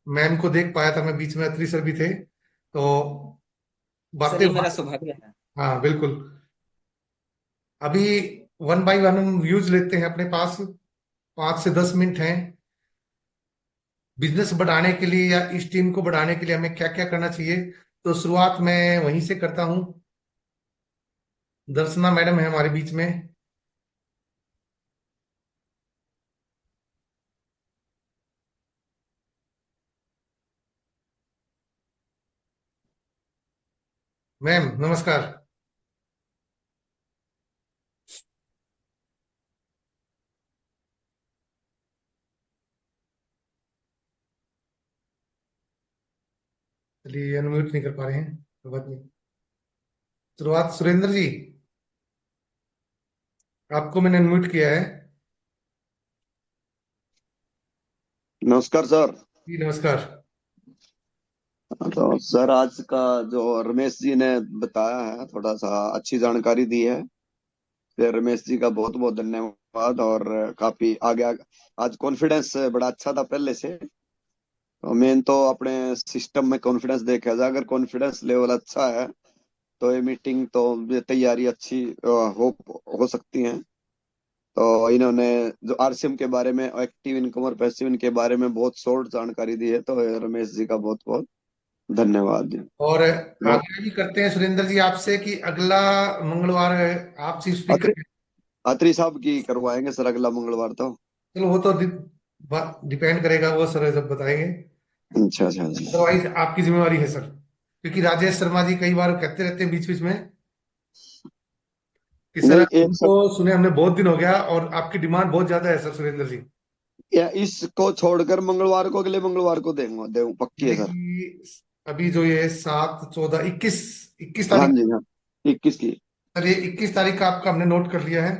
A: मैम को देख पाया था मैं बीच में, अत्री सर भी थे। तो
B: सर
A: बातें,
B: ये मेरा सौभाग्य है।
A: हाँ बिल्कुल। अभी वन बाय वन हम व्यूज लेते हैं अपने पास, 5 से 10 मिनट हैं। बिजनेस बढ़ाने के लिए या इस टीम को बढ़ाने के लिए हमें क्या क्या करना चाहिए, तो शुरुआत मैं वहीं से करता हूँ। दर्शना मैडम है हमारे बीच में। मैम नमस्कार। चलिए अनम्यूट नहीं कर पा रहे हैं, तो बात नहीं। शुरुआत सुरेंद्र जी, आपको मैंने अनम्यूट किया है।
C: नमस्कार सर।
A: जी नमस्कार।
C: तो सर आज का जो रमेश जी ने बताया है थोड़ा सा अच्छी जानकारी दी है। फिर रमेश जी का बहुत बहुत धन्यवाद। और काफी आज कॉन्फिडेंस बड़ा अच्छा था पहले से। तो मेन तो अपने सिस्टम में कॉन्फिडेंस देखा जाए, अगर कॉन्फिडेंस लेवल अच्छा है तो ये मीटिंग तो ये तैयारी अच्छी हो सकती है। तो इन्होंने जो आरसीएम के बारे में, एक्टिव इनकम और पैसिव इनके बारे में बहुत शॉर्ट जानकारी दी है, तो रमेश जी का बहुत बहुत धन्यवाद जी।
A: और
C: और
A: आगे भी करते हैं सुरेंद्र जी आपसे कि अगला मंगलवार आप चीफ
C: अत्री
A: स्पीकर।
C: अत्री साहब की करवाएंगे सर अगला मंगलवार तो।
A: चलो वो तो डिपेंड करेगा, वो सर जब बताएंगे।
C: अच्छा अच्छा जी।
A: अदरवाइज आपकी जिम्मेवारी है सर, क्योंकि राजेश शर्मा जी कई बार कहते रहते हैं बीच बीच में कि सर
C: नहीं एक
A: हमको सुने, हमने बहुत दिन हो गया और आपकी डिमांड बहुत ज्यादा है सर सुरेंद्र जी।
C: या इसको छोड़कर मंगलवार को, अगले मंगलवार को देंगे दे पक्की है
A: यानी
C: सर।
A: कि अभी जो ये 7, 14, 21, 21 तारीख,
C: हाँ जी हाँ। 21 की।
A: सर ये 21 तारीख का आपका हमने नोट कर लिया है।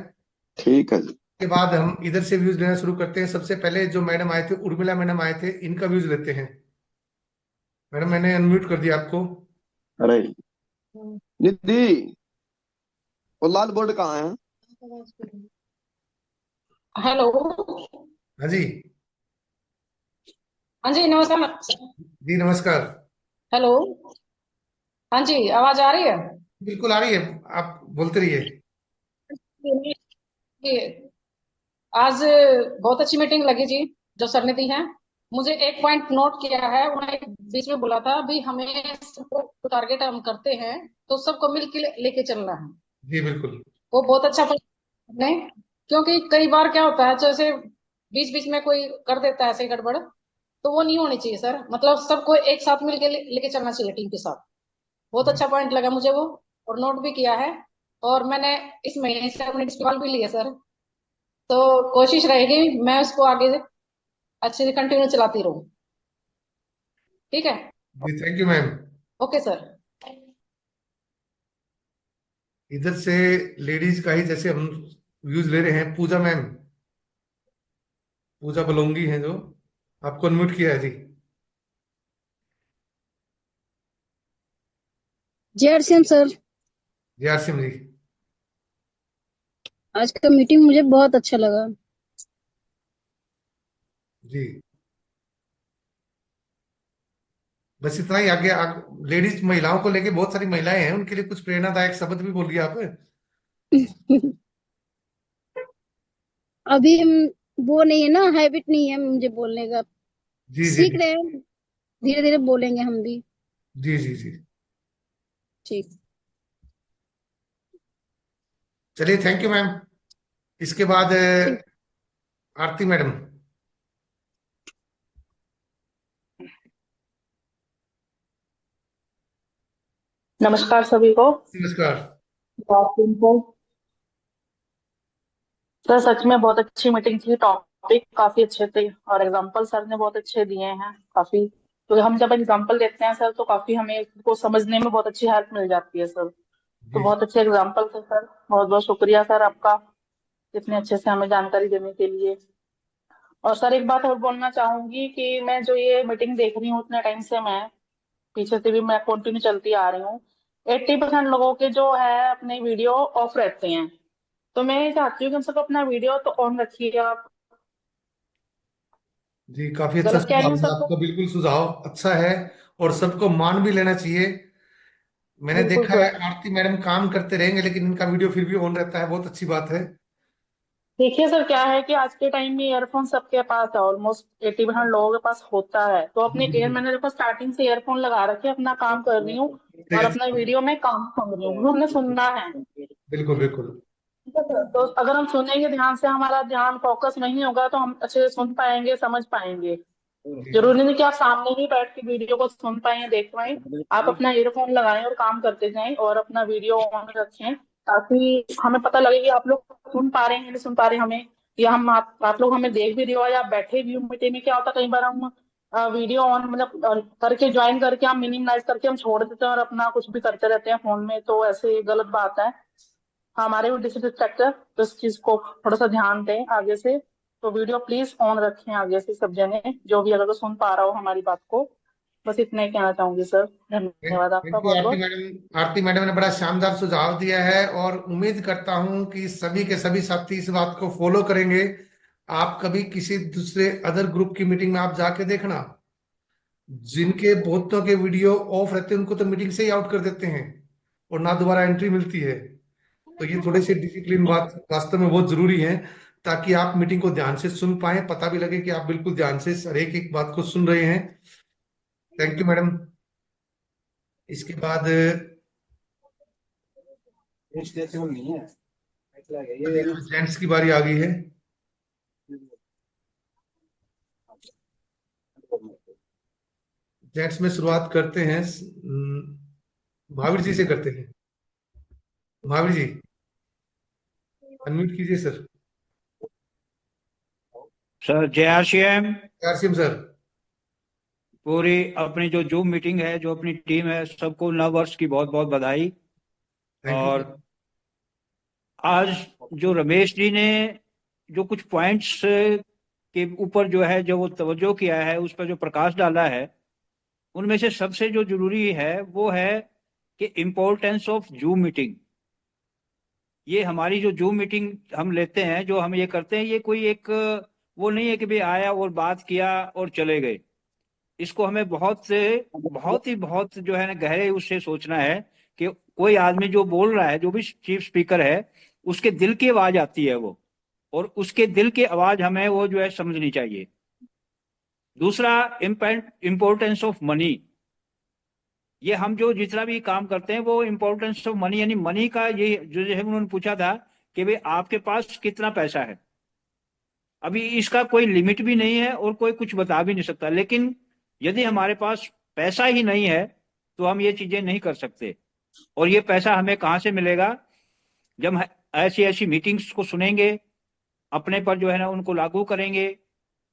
C: ठीक है जी।
A: के बाद हम इधर से व्यूज लेना शुरू करते हैं। सबसे पहले जो मैडम आए थे, उर्मिला मैडम आए थे, इनका व्यूज लेते हैं। मैडम मैंने अनम्यूट कर दिया आपको।
C: अरे निधि, वो लाल बोर्ड कहाँ है?
D: हेलो।
A: हाँ जी।
D: हाँ जी नमस्कार।
A: जी नमस्कार।
D: हेलो। हाँ जी आवाज आ रही है?
A: बिल्कुल आ रही है, आप बोलते रहिए।
D: ये आज बहुत अच्छी मीटिंग लगी जी, जो सर ने दी है। मुझे एक पॉइंट नोट किया है, उन्होंने बीच में बोला था भी हमें सबको टारगेट हम करते हैं तो सबको मिल के लेके चलना है।
A: जी बिल्कुल।
D: वो बहुत अच्छा point आपने, क्योंकि कई बार क्या होता है जैसे बीच बीच में कोई कर देता है ऐसे गड़बड़, तो वो नहीं होनी चाहिए सर। मतलब सबको एक साथ मिल के लेके चलना चाहिए टीम के साथ। बहुत
A: जी
D: अच्छा पॉइंट लगा मुझे वो, और नोट भी किया है। और मैंने इस महीने से अपने डिस्क्वाल भी लिए सर, तो कोशिश रहेगी मैं उसको आगे अच्छे से कंटिन्यू चलाती रहूं। ठीक है।
A: जी thank you ma'am.
D: Okay sir.
A: इधर से लेडीज का ही जैसे हम व्यूज ले रहे हैं, पूजा मैम, पूजा बलोंगी हैं जो, आपको अनम्यूट किया है जी।
E: जय हरसिम सर।
A: जी आसिम जी।
E: आज का मीटिंग मुझे बहुत अच्छा लगा।
A: जी बस इतना ही। आगे लेडीज महिलाओं को लेके बहुत सारी महिलाएं हैं, उनके लिए कुछ प्रेरणादायक शब्द भी बोलिए आप।
E: अभी हम वो नहीं है ना, हैबिट नहीं है मुझे बोलने का।
A: जी जी
E: सीख
A: जी।
E: रहे हैं, धीरे धीरे बोलेंगे हम भी।
A: जी जी जी।
E: ठीक।
A: चलिए थैंक यू मैम। इसके बाद
E: ठीक।
A: आरती मैडम।
F: नमस्कार सभी को।
A: नमस्कार।
F: सर सच में बहुत अच्छी मीटिंग थी, टॉपिक काफी अच्छे थे और एग्जाम्पल सर ने बहुत अच्छे दिए हैं काफी। तो हम जब एग्जाम्पल देते हैं सर तो काफी हमें को समझने में बहुत अच्छी हेल्प मिल जाती है सर। तो
A: जी
F: बहुत अच्छे एग्जाम्पल थे सर, बहुत बहुत शुक्रिया सर आपका इतने अच्छे से हमें जानकारी देने के लिए। और सर एक बात और बोलना चाहूंगी कि मैं जो ये मीटिंग देख रही हूँ उतने टाइम से, मैं पीछे से भी मैं कंटिन्यू चलती आ रही हूँ। 80% लोगों के जो है अपने वीडियो ऑफ रहते हैं। तो मैं ये चाहती हूँ कि हम सबको अपना वीडियो तो ऑन रखिए आप।
A: जी, काफी अच्छा
F: गलत कह रही
A: सुझाव
F: हूँ
A: है
F: सर को?
A: आपका, बिल्कुल सुझाव अच्छा है और सबको मान भी लेना चाहिए। मैंने
F: बिल्कुल
A: देखा है
F: सर।
A: आरती मैडम काम करते रहेंगे लेकिन इनका वीडियो फिर भी ऑन रहता है, बहुत अच्छी बात है।
F: देखिए सर क्या है कि आज के टाइम में ईयरफोन सबके पास है, ऑलमोस्ट 80% लोगों के पास होता है। तो अपने
A: जी
F: एयर
A: जी,
F: मैंने देखो स्टार्टिंग से ईयरफोन लगा रखे, अपना काम कर रही हूँ
A: ठीक
F: और
A: है,
F: अपना वीडियो में काम सुन रही हूँ क्योंकि हमने सुनना है।
A: बिल्कुल बिल्कुल।
F: ठीक है सर, तो अगर हम सुनेंगे ध्यान से, हमारा ध्यान फोकस नहीं होगा तो हम अच्छे से सुन पाएंगे, समझ पाएंगे।
A: जी
F: जरूरी नहीं कि आप सामने ही बैठ के वीडियो को सुन पाए देख पाए। आप अपना ईयरफोन लगाएं और काम करते जाएं और अपना वीडियो ऑन रखें ताकि हमें पता लगे कि आप लोग सुन पा रहे हैं नहीं सुन पा रहे हैं हमें, या हम आप लोग हमें देख भी रहे हो या आप बैठे भी हो मीटिंग में। क्या होता है कई बार हम वीडियो ऑन मतलब करके ज्वाइन करके हम मिनिमाइज करके हम छोड़ देते हैं और अपना कुछ भी करते रहते हैं फोन में, तो ऐसे ये गलत बात है। हमारे भी डिसरिस्पेक्ट है, तो इस चीज को थोड़ा सा ध्यान दें आगे से। तो वीडियो प्लीज ऑन रखें आगे से सब जने, जो भी अगर सुन पा रहा हो हमारी बात को। बस इतना ही कहना चाहूंगी सर। धन्यवाद
A: थैंक
F: आपका
A: यू
F: बहुत
A: आरती
F: बहुत।
A: मैडम। आरती मैडम ने बड़ा शानदार सुझाव दिया है और उम्मीद करता हूं कि सभी के सभी साथी इस बात को फॉलो करेंगे। आप कभी किसी दूसरे अदर ग्रुप की मीटिंग में आप जाके देखना, जिनके बहुतों के वीडियो ऑफ रहते हैं उनको तो मीटिंग से ही आउट कर देते हैं और ना दोबारा एंट्री मिलती है। तो ये थोड़े से डिसिप्लिन बात वास्तव में बहुत जरूरी है, ताकि आप मीटिंग को ध्यान से सुन पाए, पता भी लगे कि आप बिल्कुल ध्यान से हर एक बात को सुन रहे हैं। Thank you madam. इसके बाद जेंट्स की बारी आ गई है। जेंट्स में शुरुआत करते हैं, महावीर जी से करते हैं। महावीर जी, अनम्यूट कीजिए सर।
G: सर जय आरसीएम।
A: RCM sir.
G: पूरी अपनी जो जूम मीटिंग है, जो अपनी टीम है, सबको नव वर्ष की बहुत बहुत बधाई।
A: थैंक यू
G: और
A: सर।
G: आज जो रमेश जी ने जो कुछ पॉइंट्स के ऊपर जो है जो वो तवज्जो किया है, उस पर जो प्रकाश डाला है, उनमें से सबसे जो जरूरी है वो है कि इम्पोर्टेंस ऑफ जूम मीटिंग। ये हमारी जो जूम मीटिंग हम लेते हैं, जो हम ये करते हैं, ये कोई एक वो नहीं है कि भाई आया और बात किया और चले गए। इसको हमें बहुत जो है ना गहरे उससे सोचना है कि कोई आदमी जो बोल रहा है, जो भी चीफ स्पीकर है, उसके दिल की आवाज आती है वो, और उसके दिल की आवाज हमें वो जो है समझनी चाहिए। दूसरा, इम्पोर्टेंस ऑफ मनी। ये हम जो जितना भी काम करते हैं वो इम्पोर्टेंस ऑफ मनी, यानी मनी का ये जो है उन्होंने पूछा था कि भाई आपके पास कितना पैसा है। अभी इसका कोई लिमिट भी नहीं है और कोई कुछ बता भी नहीं सकता, लेकिन यदि हमारे पास पैसा ही नहीं है तो हम ये चीजें नहीं कर सकते। और ये पैसा हमें कहाँ से मिलेगा? जब हम ऐसी ऐसी मीटिंग्स को सुनेंगे, अपने पर जो है ना उनको लागू करेंगे,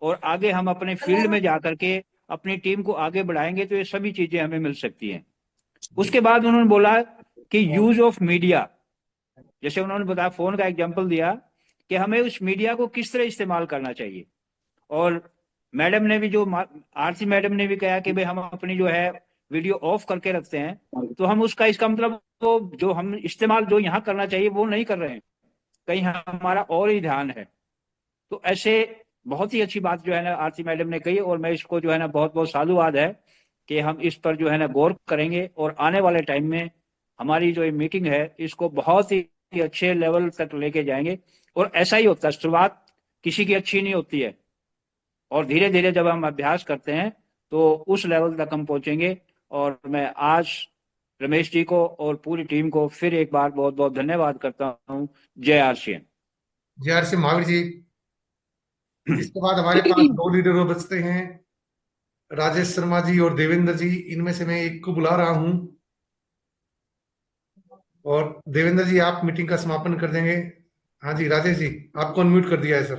G: और आगे हम अपने फील्ड में जा करके अपनी टीम को आगे बढ़ाएंगे, तो ये सभी चीजें हमें मिल सकती हैं। उसके बाद उन्होंने बोला कि यूज ऑफ मीडिया, जैसे उन्होंने बताया, फोन का एग्जाम्पल दिया कि हमें उस मीडिया को किस तरह इस्तेमाल करना चाहिए। और मैडम ने भी जो आरती मैडम ने भी कहा कि भाई हम अपनी जो है वीडियो ऑफ करके रखते हैं, तो हम उसका इसका मतलब वो जो हम इस्तेमाल जो यहाँ करना चाहिए वो नहीं कर रहे हैं, कहीं हमारा और ही ध्यान है। तो ऐसे बहुत ही अच्छी बात जो है ना आरती मैडम ने कही, और मैं इसको जो है ना बहुत बहुत साधुवाद है कि हम इस पर जो है ना गौर करेंगे और आने वाले टाइम में हमारी जो ये मीटिंग है इसको बहुत ही अच्छे लेवल तक लेके जाएंगे। और ऐसा ही होता है, शुरुआत किसी की अच्छी नहीं होती है, और धीरे धीरे जब हम अभ्यास करते हैं तो उस लेवल तक हम पहुंचेंगे। और मैं आज रमेश जी को और पूरी टीम को फिर एक बार बहुत बहुत धन्यवाद करता हूं। जय आरसीएम।
A: जय आरसीएम महावीर जी। इसके बाद हमारे पास दो लीडर और बचते हैं, राजेश शर्मा जी और देवेंद्र जी। इनमें से मैं एक को बुला रहा हूं। और देवेंद्र जी, आप मीटिंग का समापन कर देंगे। हाँ जी, राजेश जी, आपको अनम्यूट कर दिया है सर।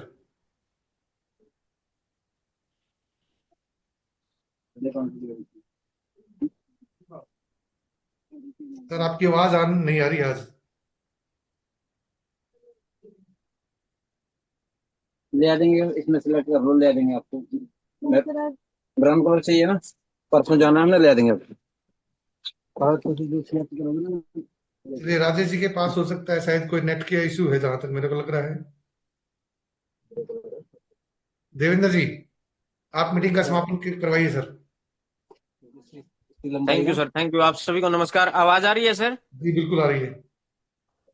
A: सर आपकी आवाज नहीं आ रही आज।
H: ले देंगे, इसमें सिलेक्ट कर लो, ले देंगे आपको। ब्राउन कलर चाहिए ना, परसों जाना है, हमने ले देंगे आपको। और कुछ जो सिलेक्ट करोगे ना।
A: इसलिए राजेश जी के पास हो सकता है शायद कोई नेट का इशू है, जहां तक मेरे को लग रहा है। देवेंद्र जी, आप मीटिंग का समापन करवाइए sir.
H: Thank you sir, thank you. आप सभी को नमस्कार। आवाज आ रही है सर?
A: जी बिल्कुल आ रही है।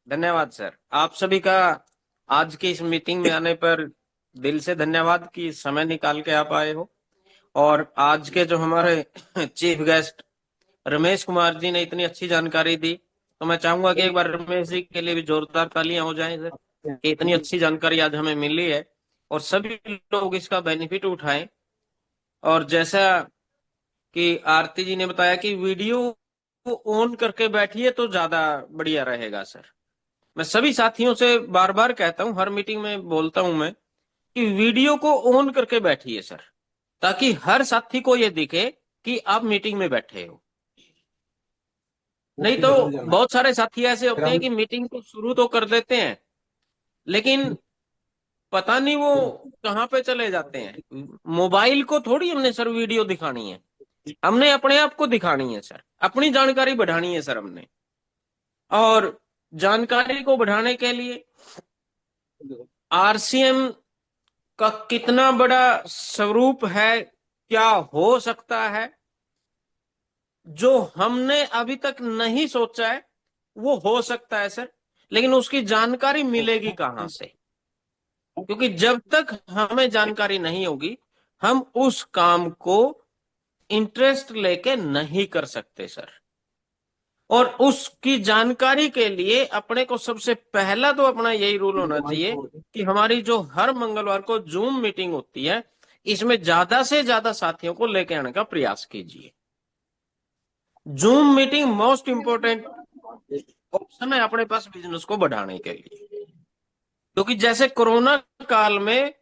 H: धन्यवाद सर। आप सभी का आज की इस मीटिंग में आने पर दिल से धन्यवाद कि समय निकाल के आप आए हो। और आज के जो हमारे चीफ गेस्ट रमेश कुमार जी ने इतनी अच्छी जानकारी दी, तो मैं चाहूंगा कि एक बार रमेश जी के लिए भी जोरदार तालियां हो जाएं सर, कि इतनी अच्छी जानकारी आज हमें मिली है और सभी लोग इसका बेनिफिट उठाएं। और जैसा कि आरती जी ने बताया कि वीडियो को ऑन करके बैठिए तो ज्यादा बढ़िया रहेगा सर। मैं सभी साथियों से बार बार कहता हूं, हर मीटिंग में बोलता हूं मैं, कि वीडियो को ऑन करके बैठिए सर, ताकि हर साथी को ये दिखे कि आप मीटिंग में बैठे हो। नहीं तो बहुत सारे साथी ऐसे होते हैं कि मीटिंग को शुरू तो कर देते हैं, लेकिन पता नहीं वो कहाँ पे चले जाते हैं। मोबाइल को थोड़ी हमने सर वीडियो दिखानी है, हमने अपने आप को दिखानी है सर, अपनी जानकारी बढ़ानी है सर हमने। और जानकारी को बढ़ाने के लिए आरसीएम का कितना बड़ा स्वरूप है, क्या हो सकता है, जो हमने अभी तक नहीं सोचा है वो हो सकता है सर। लेकिन उसकी जानकारी मिलेगी कहां से? क्योंकि जब तक हमें जानकारी नहीं होगी, हम उस काम को इंटरेस्ट लेके नहीं कर सकते सर। और उसकी जानकारी के लिए अपने को सबसे पहला तो अपना यही रूल होना चाहिए कि हमारी जो हर मंगलवार को जूम मीटिंग होती है, इसमें ज्यादा से ज्यादा साथियों को लेके आने का प्रयास कीजिए। Zoom meeting most important option है अपने पास बिजनेस को बढ़ाने के लिए। क्योंकि जैसे कोरोना काल में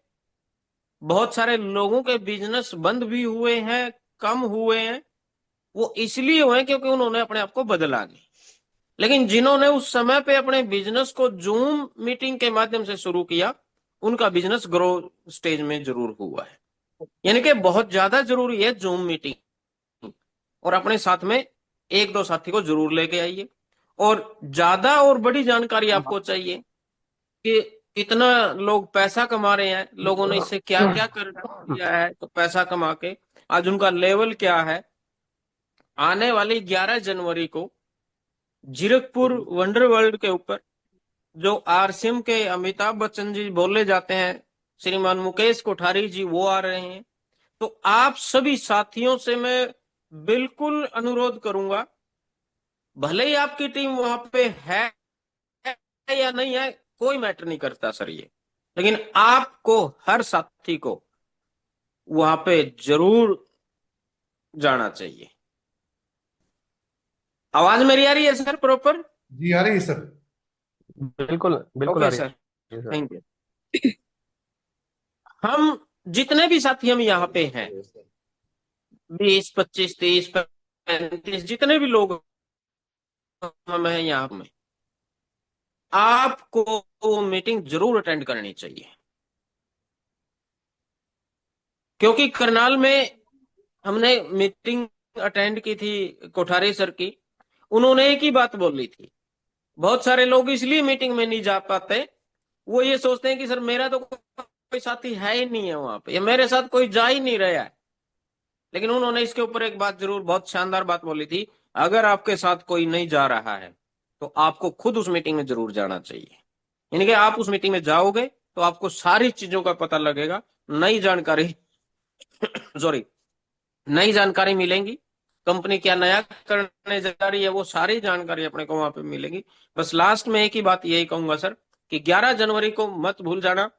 H: बहुत सारे लोगों के बिजनेस बंद भी हुए हैं, कम हुए हैं, वो इसलिए हुए क्योंकि उन्होंने अपने आप को बदला नहीं। लेकिन जिन्होंने उस समय पे अपने बिजनेस को जूम मीटिंग के माध्यम से शुरू किया, उनका बिजनेस ग्रो स्टेज में जरूर हुआ है। यानी कि बहुत ज्यादा जरूरी है जूम मीटिंग। और अपने साथ में एक दो साथी को जरूर लेके आइए। और ज्यादा और बड़ी जानकारी आपको चाहिए कि इतना लोग पैसा कमा रहे हैं, लोगों ने इससे क्या क्या कर दिया है तो पैसा कमा के आज उनका लेवल क्या है। आने वाली 11 जनवरी को जीरकपुर वंडर वर्ल्ड के ऊपर जो आरसीएम के अमिताभ बच्चन जी बोले जाते हैं, श्रीमान मुकेश कोठारी जी वो आ रहे हैं। तो आप सभी साथियों से मैं बिल्कुल अनुरोध करूंगा, भले ही आपकी टीम वहां पे है या नहीं है, कोई मैटर नहीं करता सर ये, लेकिन आपको हर साथी को वहां पे जरूर जाना चाहिए। आवाज मेरी आ रही है सर प्रॉपर?
A: जी आ रही है सर।
I: बिल्कुल बिल्कुल आ
H: ओके
I: रही
H: सर,
I: है सर।
H: Thank you. हम जितने भी साथी हम यहाँ पे हैं, 20, 25, 30, 35, जितने भी लोग हम हैं यहाँ में, आपको मीटिंग जरूर अटेंड करनी चाहिए। क्योंकि करनाल में हमने मीटिंग अटेंड की थी कोठारी सर की, उन्होंने एक ही बात बोली थी। बहुत सारे लोग इसलिए मीटिंग में नहीं जा पाते, वो ये सोचते हैं कि सर मेरा तो कोई साथी है ही नहीं है वहां पे, या मेरे साथ कोई जा ही नहीं रहा है। लेकिन उन्होंने इसके ऊपर एक बात जरूर, बहुत शानदार बात बोली थी, अगर आपके साथ कोई नहीं जा रहा है तो आपको खुद उस मीटिंग में जरूर जाना चाहिए। यानी कि आप उस मीटिंग में जाओगे तो आपको सारी चीजों का पता लगेगा, नई जानकारी सॉरी नई जानकारी मिलेंगी, कंपनी क्या नया करने जा रही है, वो सारी जानकारी अपने को वहां पे मिलेगी। बस लास्ट में एक ही बात यही कहूंगा सर कि 11 जनवरी को मत भूल जाना,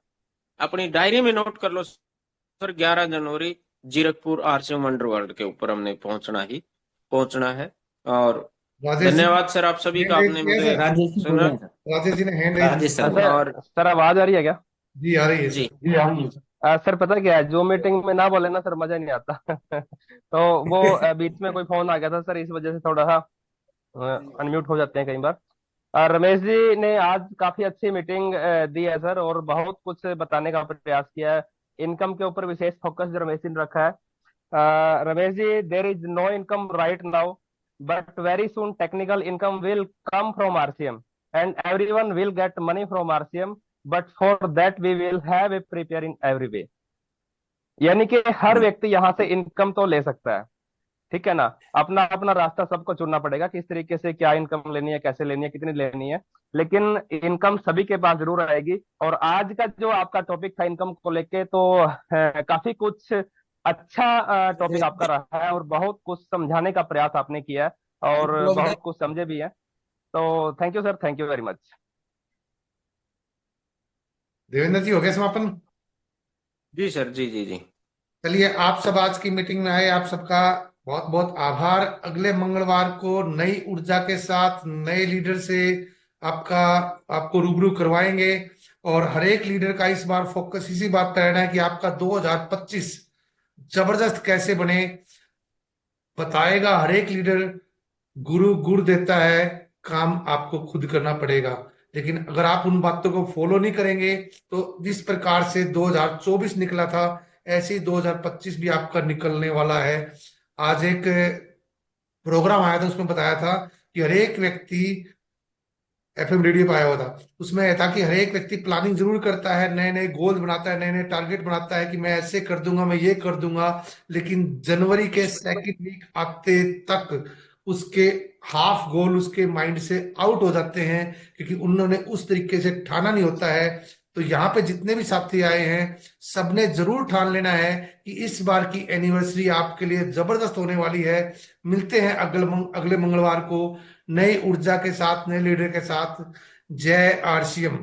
H: अपनी डायरी में नोट कर लो सर, 11 जनवरी जीरकपुर आरसीएम वंडर वर्ल्ड के ऊपर हमने पहुंचना है। और
A: राजेश जी
H: धन्यवाद सर आप सभी का,
A: हैंड रेज
H: आपने
A: किया है
H: मुझे
A: सर?
B: राजेश जी बोल
H: सुना।
B: रहे हैं सर।
A: राजेश जी ने हैंड रेज
B: राजेश
A: किया।
B: सर बोल रहे हैं।
H: और
I: सर आवाज आ रही है क्या?
A: जी आ रही है
H: जी
A: सर।
I: सर पता क्या है, जो मीटिंग में ना बोले ना सर मजा नहीं आता। तो वो बीच में कोई फोन आ गया था सर, इस वजह से थोड़ा सा अनम्यूट हो जाते हैं कई बार। रमेश जी ने आज काफी अच्छी मीटिंग दी है सर, और बहुत कुछ बताने का प्रयास किया है। इनकम के ऊपर विशेष फोकस जो रमेश जी ने रखा है। Ramesh ji, there is no income right now, but very soon technical income will come from RCM, and everyone will get money from RCM, but for that we will have a prepare in every way. यानी कि हर व्यक्ति यहाँ से income तो ले सकता है, ठीक है ना। अपना अपना रास्ता सबको चुनना पड़ेगा, किस तरीके से क्या इनकम लेनी है, कैसे लेनी है, कितनी लेनी है, लेकिन इनकम सभी के पास जरूर आएगी। और आज का जो आपका टॉपिक था इनकम को लेके, तो काफी कुछ अच्छा टॉपिक आपका रहा है, और बहुत कुछ समझाने का प्रयास आपने किया है, और बहुत कुछ समझे भी है। तो thank you sir, thank you very much.
A: Devendra ji हो गया समापन?
H: जी सर, जी जी जी।
A: चलिए, आप सब आज की मीटिंग में आए, आप सबका बहुत बहुत आभार। अगले मंगलवार को नई ऊर्जा के साथ नए लीडर से आपका आपको रूबरू करवाएंगे। और हर एक लीडर का इस बार फोकस इसी बात पर रहना है कि आपका 2025 जबरदस्त कैसे बने, बताएगा हर एक लीडर। गुरु गुड़ देता है, काम आपको खुद करना पड़ेगा। लेकिन अगर आप उन बातों को फॉलो नहीं करेंगे तो जिस प्रकार से 2024 निकला था, ऐसे ही 2025 भी आपका निकलने वाला है। आज एक प्रोग्राम आया था, उसमें बताया था कि हर एक व्यक्ति, एफएम रेडियो पे आया हुआ था, उसमें था कि हर एक व्यक्ति प्लानिंग जरूर करता है, नए नए गोल बनाता है, नए नए टारगेट बनाता है कि मैं ऐसे कर दूंगा, मैं ये कर दूंगा। लेकिन जनवरी के सेकंड वीक आते तक उसके हाफ गोल उसके माइंड से आउट हो जाते हैं, क्योंकि उन्होंने उस तरीके से ठाना नहीं होता है। तो यहाँ पे जितने भी साथी आए हैं, सबने जरूर ठान लेना है कि इस बार की एनिवर्सरी आपके लिए जबरदस्त होने वाली है। मिलते हैं अगले मंगलवार को नई ऊर्जा के साथ, नए लीडर के साथ। जय आरसीएम।